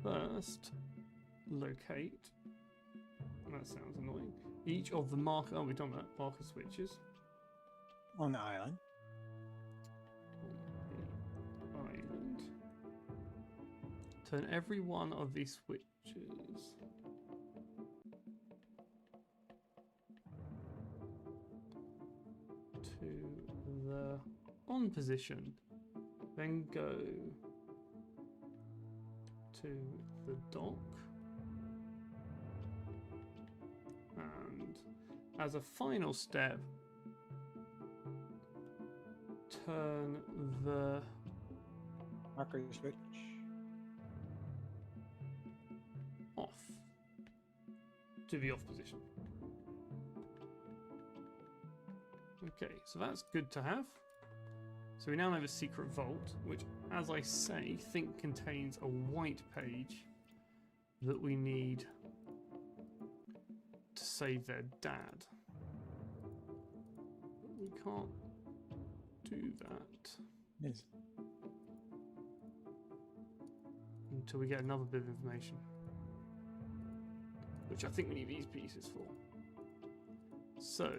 S1: first locate. That sounds annoying. Each of the marker. Oh, we've done that. Marker switches.
S2: On the island.
S1: On the island. Turn every one of these switches to the on position. Then go to the dock. And as a final step, turn the
S2: Marker switch.
S1: off to the off position. Okay, so that's good to have. So we now have a secret vault, which, as I say, think contains a white page that we need to save their dad. But we can't do that
S2: Yes.
S1: until we get another bit of information, which I think we need these pieces for. So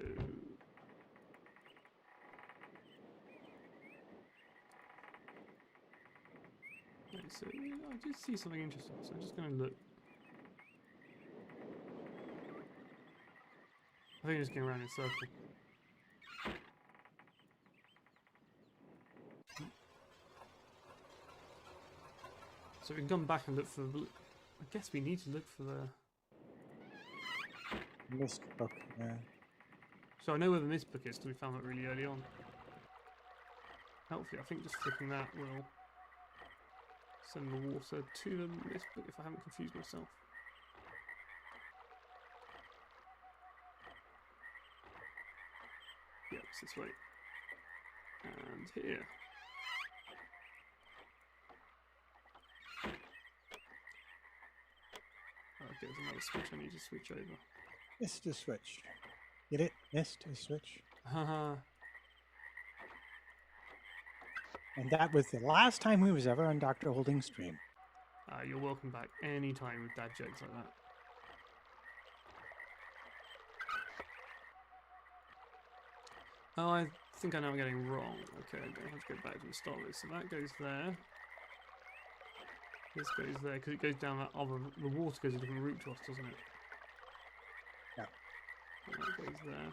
S1: okay, so yeah, I did see something interesting, so I'm just going to look. I think I'm just going around in a circle. So we can come back and look for. I guess we need to look for the.
S2: Myst book. Yeah.
S1: So I know where the Myst book is because we found that really early on. Hopefully, I think just flicking that will send the water to the Myst book if I haven't confused myself. Yep, it's this way. And here. Okay, there's another switch I need to switch over.
S2: Myst is switch. Get it? Myst is switch.
S1: Haha.
S2: And that was the last time we was ever on Dr. Holding's stream.
S1: You're welcome back anytime with dad jokes like that. Oh, I think I know I'm getting wrong. Okay, I'm going to have to go back to the start of this. So that goes there. This goes there because it goes down that other. The water goes a different route to us, doesn't it?
S2: Yeah.
S1: And that goes there.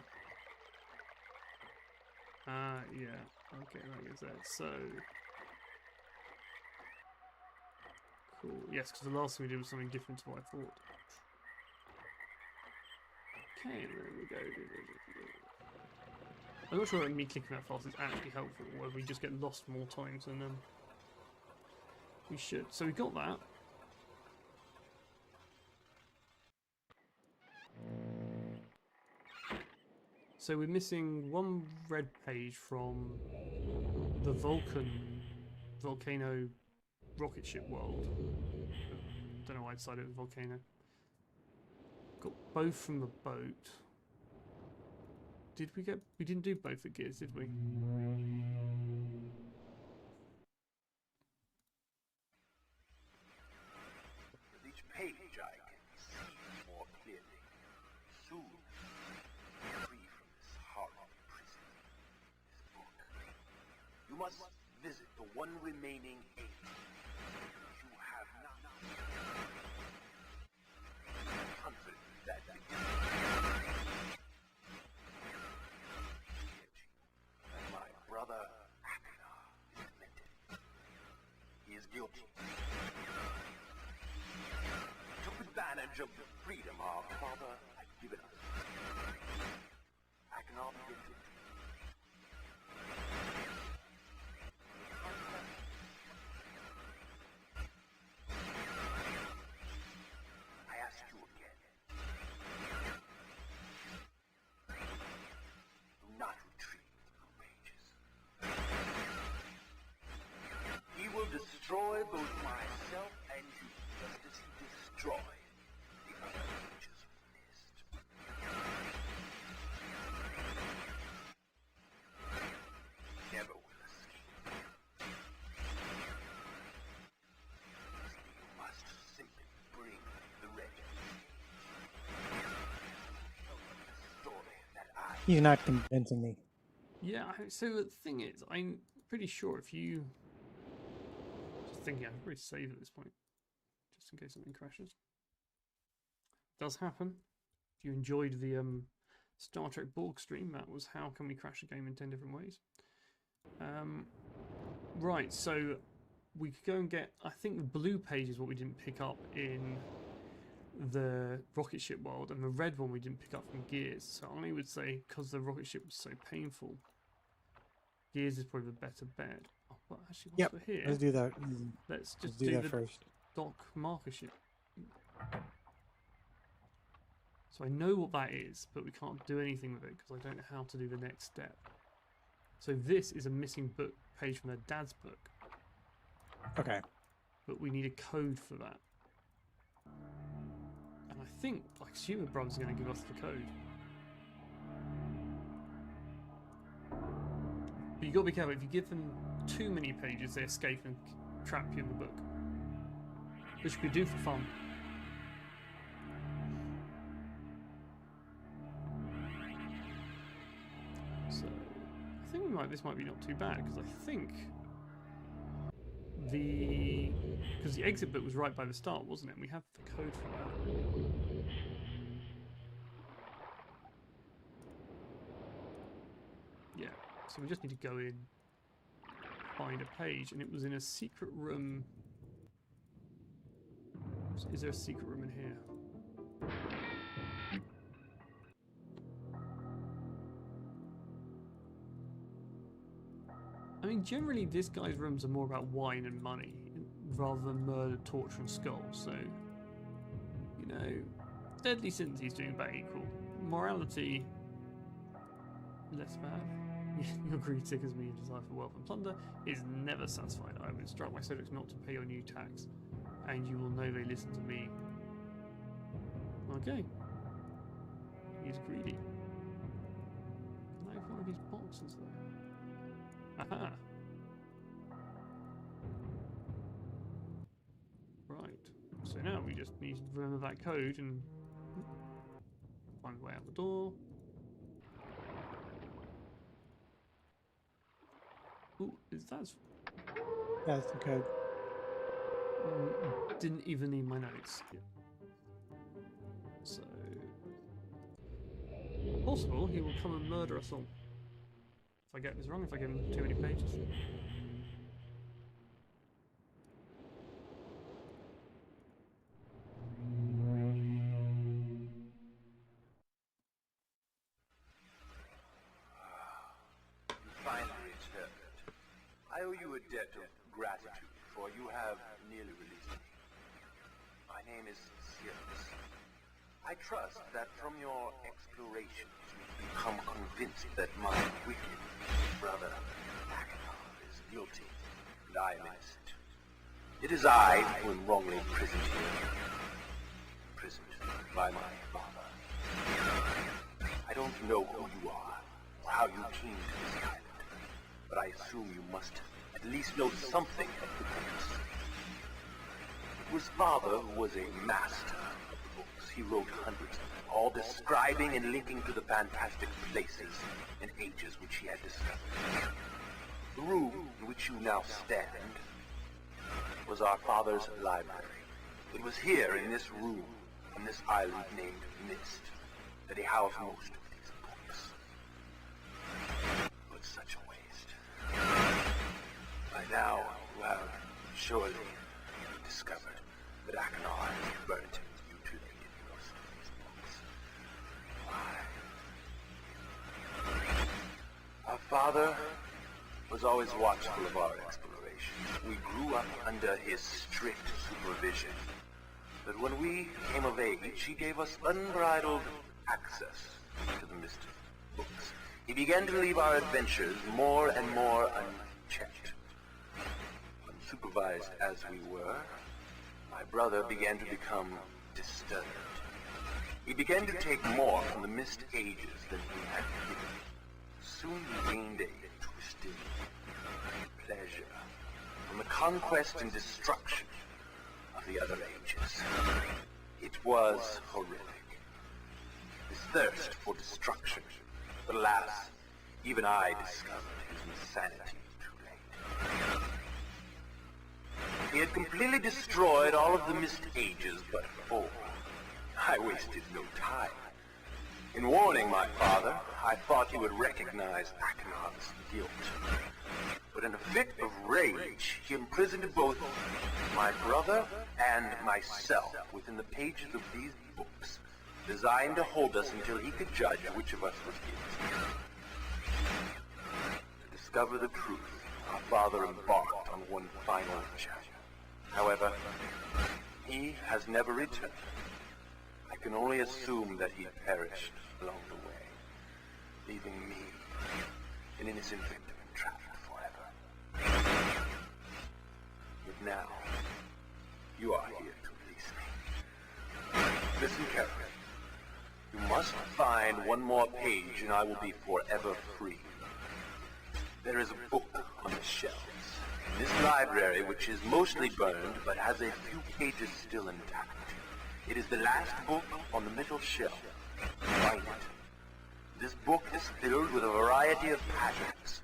S1: Ah, yeah. Okay, that goes there. So. Cool. Yes, because the last thing we did was something different to what I thought. Okay, and then we go. I'm not sure that me clicking that fast is actually helpful, or whether we just get lost more times than we should. So we got that. So we're missing one red page from the volcano rocket ship world. Don't know why I decided it was volcano. Got both from the boat. Did we get? We didn't do both the gears, did we?
S3: With each one remaining age. You have not. Confident that my brother Akhenaten is committed. He is guilty. Took advantage of the freedom our father had given us. Akhenaten begins it. I ask you again. Do not retreat, courageous. He will destroy both myself and you, just as he destroyed the other creatures of Myst. Never will escape. You must simply bring the red. Story that I
S2: He's not convincing me.
S1: Yeah, so the thing is, I'm pretty sure if you... Just thinking, I should probably save at this point, just in case something crashes. Does happen. If you enjoyed the Star Trek Borg stream, that was how can we crash a game in 10 different ways. Right, so we could go and get... I think the blue page is what we didn't pick up in the rocket ship world, and the red one we didn't pick up from Gears. So I would say, because the rocket ship was so painful, Gears is probably the better bet. Oh, well, actually, whilst
S2: Yep,
S1: we're here,
S2: let's do that.
S1: let's
S2: Let's
S1: just
S2: do
S1: do
S2: that
S1: the
S2: first.
S1: dock marker ship. So I know what that is, but we can't do anything with it because I don't know how to do the next step. So this is a missing book page from their dad's book,
S2: Okay.
S1: but we need a code for that. And I think, like, Super Brother's going to give us the code. But you got to be careful. If you give them too many pages, they escape and trap you in the book, which we do for fun. So I think this might be not too bad, because I think because the exit book was right by the start, wasn't it? And we have the code for that. Yeah, so we just need to go in, find a page, and it was in a secret room. Is there a secret room in here? I mean, generally, this guy's rooms are more about wine and money rather than murder, torture, and skulls. So, you know, deadly sins he's doing about equal. Morality, less bad. Your greed tickles me, and desire for wealth and plunder is never satisfied. I will instruct my subjects not to pay your new tax, and you will know they listen to me. Okay. He's greedy. Can I have one of his boxes though? Aha! Right. So now we just need to remember that code and find the way out the door. Ooh, that's...
S2: That's the code.
S1: Didn't even need my notes. Yeah. So... Possible he will come and murder us all. If I get this wrong, if I give him too many pages.
S3: You finally returned. I owe you a debt of gratitude, for you have nearly released me. My name is Sirius. I trust that from your explorations you've become convinced that my wicked brother Akhenaten is guilty, and I am innocent. It is I who am wrongly imprisoned here. Imprisoned by my father. I don't know who you are, or how you came to this island, but I assume you must at least know something of the books. It was father who was a master of the books. He wrote hundreds of them, all describing and linking to the fantastic places and ages which he had discovered. The room in which you now stand was our father's library. It was here, in this room, on this island named Myst, that he housed most of these books. But such a waste. By now, you have surely discovered that Achenar has burnt and mutilated most of these books. Why? Our father was always watchful of our explorations. We grew up under his strict supervision. But when we came of age, he gave us unbridled access to the Myst books. He began to leave our adventures more and more unchecked. Unsupervised as we were, my brother began to become disturbed. He began to take more from the Myst ages than he had given. Soon he gained a twisted pleasure from the conquest and destruction of the other ages. It was horrific. His thirst for destruction. But alas, even I discovered his insanity too late. He had completely destroyed all of the Myst ages but 4. I wasted no time. In warning my father, I thought he would recognize Achenar's guilt. But in a fit of rage, he imprisoned both my brother and myself within the pages of these books, designed to hold us until he could judge which of us was guilty. To discover the truth, our father embarked on one final chapter. However, he has never returned. I can only assume that he perished along the way, leaving me, an innocent victim, trapped forever. But now, you are here to release me. Listen carefully. You must find one more page and I will be forever free. There is a book on the shelves. In this library, which is mostly burned, but has a few pages still intact. It is the last book on the middle shelf. Find it. This book is filled with a variety of patterns.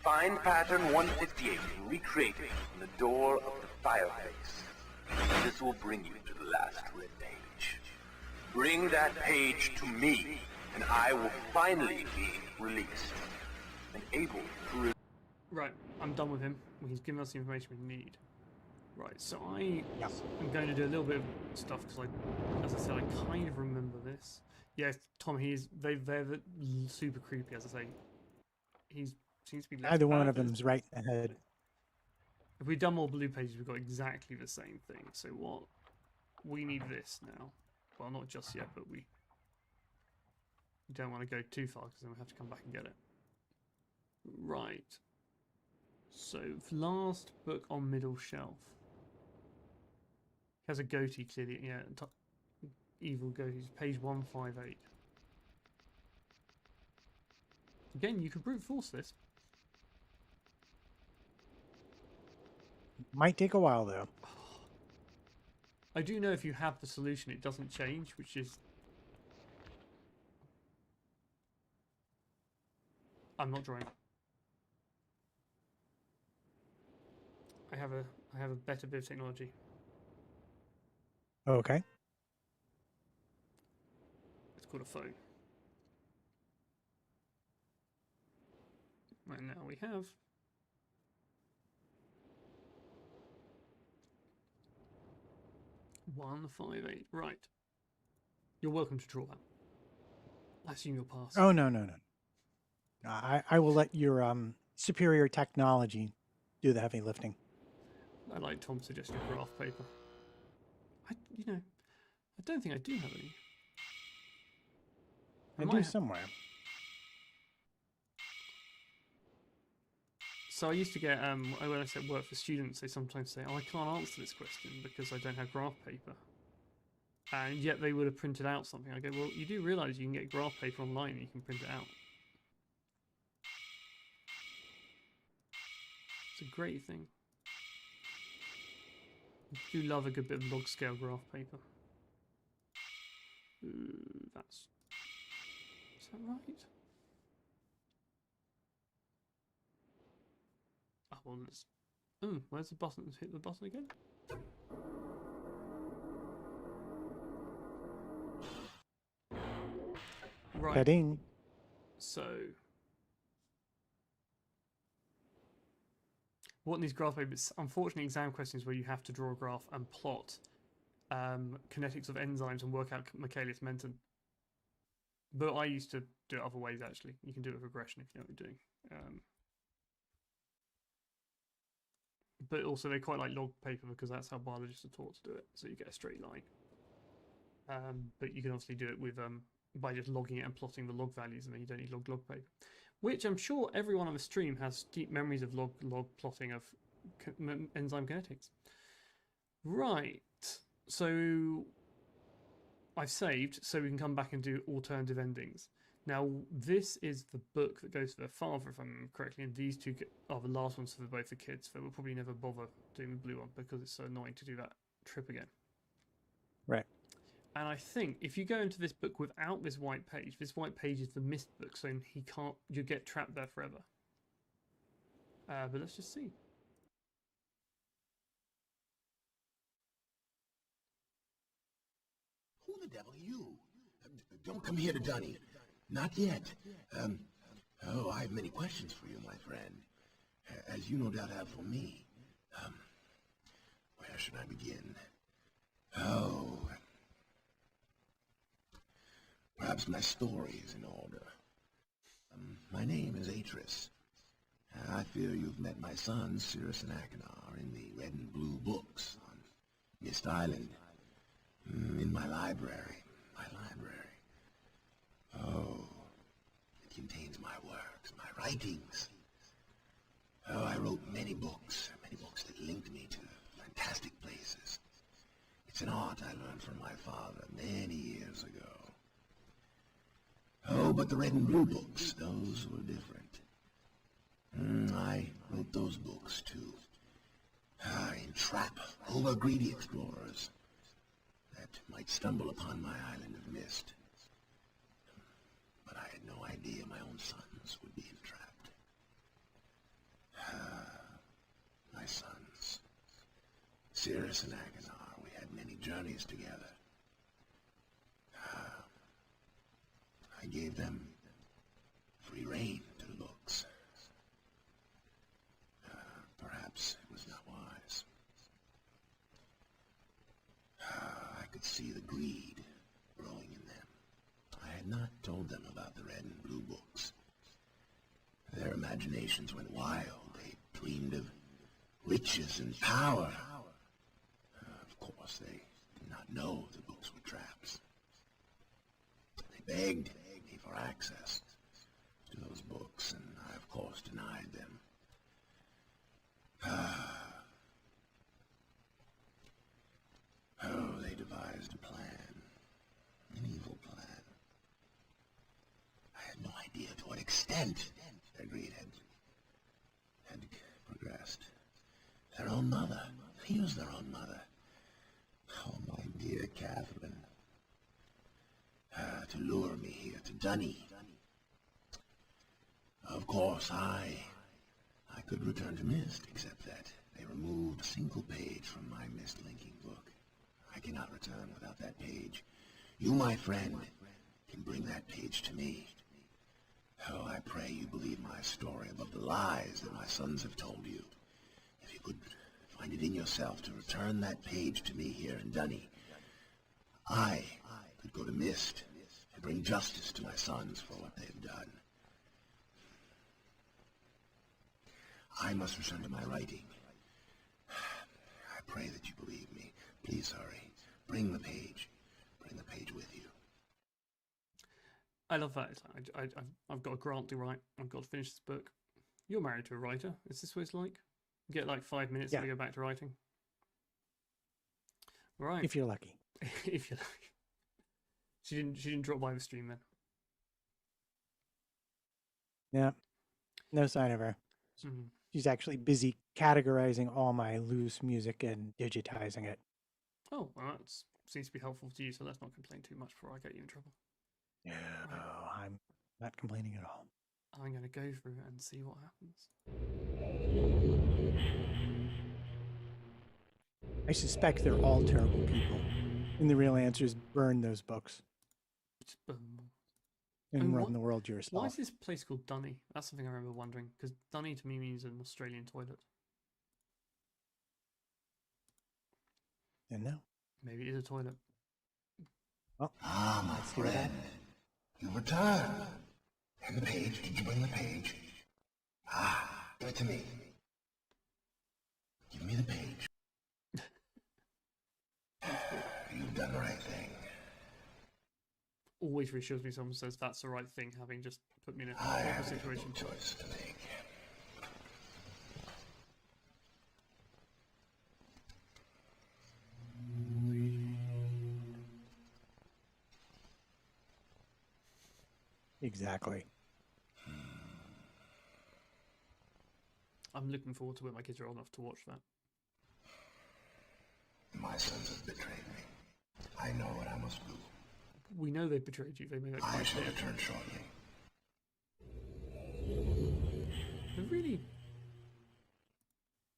S3: Find pattern 158 and recreate it on the door of the fireplace. This will bring you to the last red page. Bring that page to me, and I will finally be released and able to...
S1: Right, I'm done with him. He's given us the information we need. Right, so I'm going to do a little bit of stuff because, as I said, I kind of remember this. Yes, Tom, they're super creepy, as I say. He seems to be less
S2: Either one
S1: bad,
S2: of them's right ahead.
S1: If we've done more blue pages, we've got exactly the same thing. So what? We need this now. Well, not just yet, but we don't want to go too far because then we have to come back and get it. Right. So, last book on middle shelf. He has a goatee, clearly. Yeah, evil goatee. Page 158. Again, you could brute force this.
S2: Might take a while, though.
S1: I do know if you have the solution, it doesn't change, which is... I'm not drawing. I have a better bit of technology.
S2: Okay.
S1: It's called a phone. And now we have 158. Right. You're welcome to draw that. I assume you'll pass.
S2: Oh, no. I will let your superior technology do the heavy lifting.
S1: I like Tom's suggested graph paper. I don't think I do have any.
S2: I do somewhere.
S1: So I used to get, when I said work for students, they sometimes say, oh, I can't answer this question because I don't have graph paper. And yet they would have printed out something. I go, well, you do realise you can get graph paper online and you can print it out. It's a great thing. I do love a good bit of log scale graph paper. Ooh, is that right? Well, let's. Oh, where's the button? Hit the button again. Right.
S2: Heading.
S1: So, what in these graph papers? Unfortunately, exam questions where you have to draw a graph and plot kinetics of enzymes and work out Michaelis-Menten. But I used to do it other ways, actually. You can do it with regression if you know what you're doing. But also, they quite like log paper because that's how biologists are taught to do it. So you get a straight line. But you can obviously do it with by just logging it and plotting the log values, and then you don't need log paper. Which I'm sure everyone on the stream has deep memories of log plotting of enzyme kinetics. Right. So I've saved, so we can come back and do alternative endings. Now, this is the book that goes to their father, if I remember correctly, and these two are the last ones for both the kids, so we'll probably never bother doing the blue one because it's so annoying to do that trip again.
S2: Right.
S1: And I think if you go into this book without this white page is the Myst book, so you get trapped there forever. But let's just see.
S4: Who the devil are you? Don't come here to Dunny. Not yet. Oh, I have many questions for you, my friend. As you no doubt have for me. Where should I begin? Oh, perhaps my story is in order. My name is Atris. I fear you've met my son, Cirrus and Achenar, in the red and blue books on Myst Island. In my library. Oh, it contains my works, my writings. Oh, I wrote many books that linked me to fantastic places. It's an art I learned from my father many years ago. Oh, but the red and blue books, those were different. I wrote those books to entrap over-greedy explorers that might stumble upon my island of Myst. But I had no idea my own sons would be entrapped. My sons, Cirrus and Achenar, we had many journeys together. I gave them free rein to the books. Perhaps it was not wise. I could see the greed growing in them. I had not told them about the red and blue books. Their imaginations went wild. They dreamed of riches and power. Of course, they did not know the books were traps. They begged me for access to those books, and I, of course, denied them. Oh, they devised a plan, an evil plan. I had no idea to what extent their greed had progressed. Their own mother, he was their own mother. Oh, my dear Catherine, to lure me here to Dunny. Of course, I could return to Myst, except that they removed a single page from my Myst linking book. I cannot return without that page. You, my friend, can bring that page to me. Oh, I pray you believe my story above the lies that my sons have told you. If you could find it in yourself to return that page to me here in Dunny, I could go to Myst and bring justice to my sons for what they've done. I must return to my writing. I pray that you believe me. Please hurry. Bring the page. Bring the page with you.
S1: I love that. I've got a grant to write. I've got to finish this book. You're married to a writer. Is this what it's like? You get like 5 minutes to go back to writing. Right.
S2: If you're lucky.
S1: If you're lucky. She didn't drop by the stream then.
S2: Yeah. No sign of her.
S1: Mm-hmm.
S2: She's actually busy categorizing all my loose music and digitizing it.
S1: Oh, well, that seems to be helpful to you, so let's not complain too much before I get you in trouble.
S2: No, I'm not complaining at all.
S1: I'm going to go through and see what happens.
S2: I suspect they're all terrible people. And the real answer is burn those books
S1: Just boom.
S2: and
S1: And
S2: run the world yourself.
S1: Why is this place called Dunny? That's something I remember wondering, because Dunny to me means an Australian toilet.
S2: And no.
S1: Maybe it is a toilet.
S2: Well,
S4: Ah, my
S2: let's see what
S4: friend.
S2: happens.
S4: You returned. And the page, did you bring the page? Ah, give it to me. Give me the page. You've done the right thing.
S1: Always reassures me someone says that's the right thing, having just put me in a
S4: I
S1: horrible
S4: have a
S1: situation.
S4: choice to make.
S2: Exactly.
S1: I'm looking forward to when my kids are old enough to watch that.
S4: My sons have betrayed me. I know what I must do.
S1: We know they betrayed you. They made that
S4: I
S1: quite
S4: shall
S1: clear.
S4: return shortly.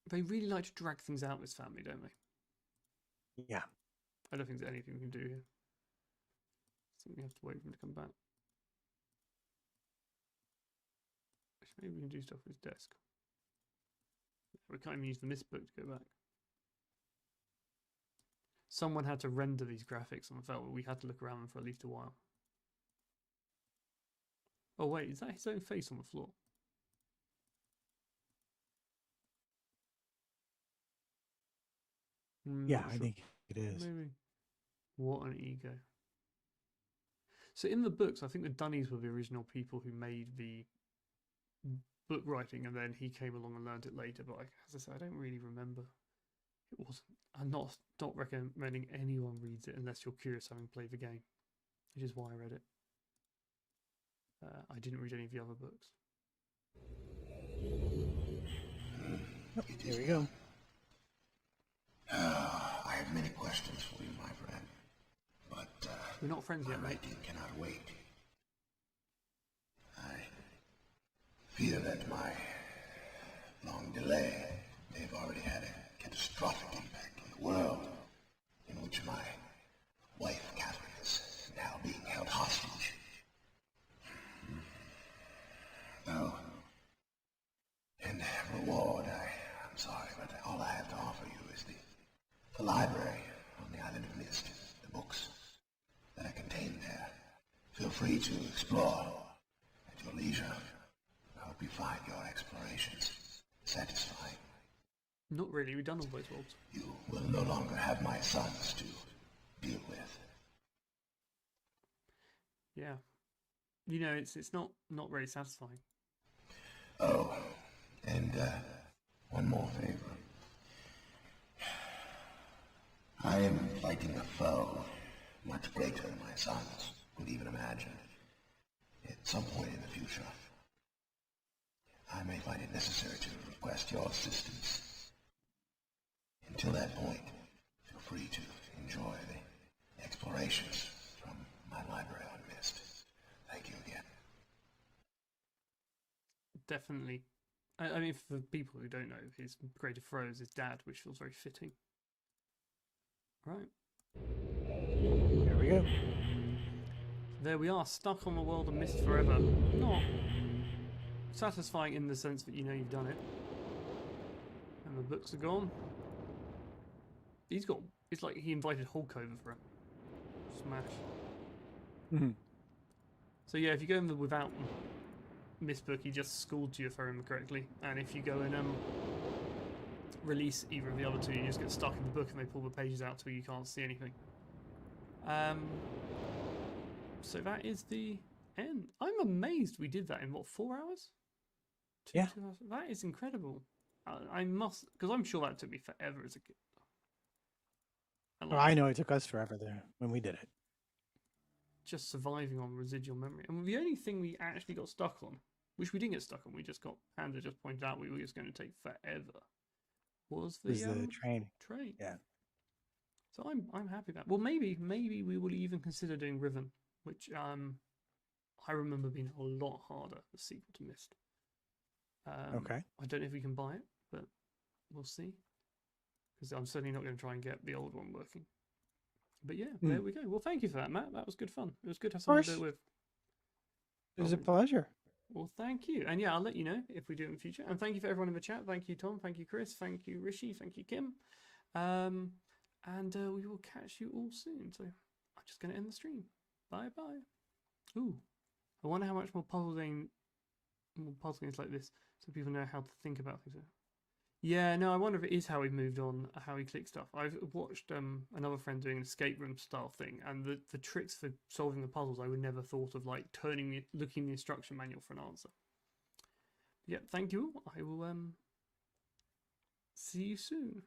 S1: They really like to drag things out, this family, don't they?
S2: Yeah.
S1: I don't think there's anything we can do here. I think we have to wait for him to come back. Actually, maybe we can do stuff with his desk. We can't even use the Myst book to go back. Someone had to render these graphics, and I felt we had to look around them for at least a while. Oh wait, is that his own face on the floor?
S2: Yeah,
S1: Not
S2: I
S1: sure.
S2: think it is.
S1: Maybe. What an ego. So in the books, I think the Dunnies were the original people who made the book writing, and then he came along and learned it later. But as I said, I don't really remember. It wasn't. I'm not recommending anyone reads it unless you're curious, having played the game, which is why I read it. I didn't read any of the other books.
S2: Oh, here we go.
S4: I have many questions for you, my friend. But
S1: We're not friends
S4: my
S1: yet, mate.
S4: writing cannot wait. I fear that my long delay may have already had a catastrophic impact on the world in which my wife, Catherine, is now being held hostage. Oh, in reward, I'm sorry, but all I have to offer you is the library on the island of Myst, the books that are contained there. Feel free to explore at your leisure. I hope you find your explorations satisfying.
S1: Not really. We've done all those worlds.
S4: You will no longer have my sons to deal with.
S1: Yeah. You know, it's not very satisfying.
S4: Oh, and one more favor. I am fighting a foe much greater than my sons would even imagine. At some point in the future, I may find it necessary to request your assistance. Until that point, feel free to enjoy the explorations from my library on Myst. Thank you again.
S1: Definitely. I mean, for people who don't know, his greater foe is his dad, which feels very fitting. Right.
S2: There we go.
S1: There we are, stuck on the world of Myst forever. Not satisfying in the sense that you know you've done it. And the books are gone. It's like he invited Hulk over for a smash.
S2: Mhm.
S1: So yeah, if you go in without Myst book, he just schooled you, if I remember correctly. And if you go and release either of the other two, you just get stuck in the book and they pull the pages out till you can't see anything. So that is the end. I'm amazed we did that in what, 4 hours?
S2: Yeah.
S1: 2 hours? That is incredible. I must, because I'm sure that took me forever as a kid. And
S2: Oh, I know it took us forever there when we did it.
S1: just surviving on residual memory. And the only thing we actually got stuck on, which we didn't get stuck on, we just got, Panda just pointed out we were just going to take forever, was the
S2: train.
S1: train.
S2: Yeah.
S1: So I'm happy with that. Well, maybe we will even consider doing Riven, which I remember being a lot harder, the sequel to Myst.
S2: Okay.
S1: I don't know if we can buy it, but we'll see. Because I'm certainly not going to try and get the old one working. But yeah,
S2: Hmm.
S1: there we go. Well, thank you for that, Matt. That was good fun. It was good to have
S2: Of
S1: someone to
S2: course.
S1: do it with.
S2: It was a
S1: Lovely.
S2: pleasure.
S1: Well, thank you. And yeah, I'll let you know if we do it in the future. And thank you for everyone in the chat. Thank you, Tom. Thank you, Chris. Thank you, Rishi. Thank you, Kim. And we will catch you all soon. So I'm just going to end the stream. Bye bye. Ooh, I wonder how much more puzzle games like this, so people know how to think about things. Yeah, no, I wonder if it is how he moved on, how he clicked stuff. I've watched another friend doing an escape room style thing, and the tricks for solving the puzzles I would never thought of, like looking the instruction manual for an answer. Yeah, thank you all. I will see you soon.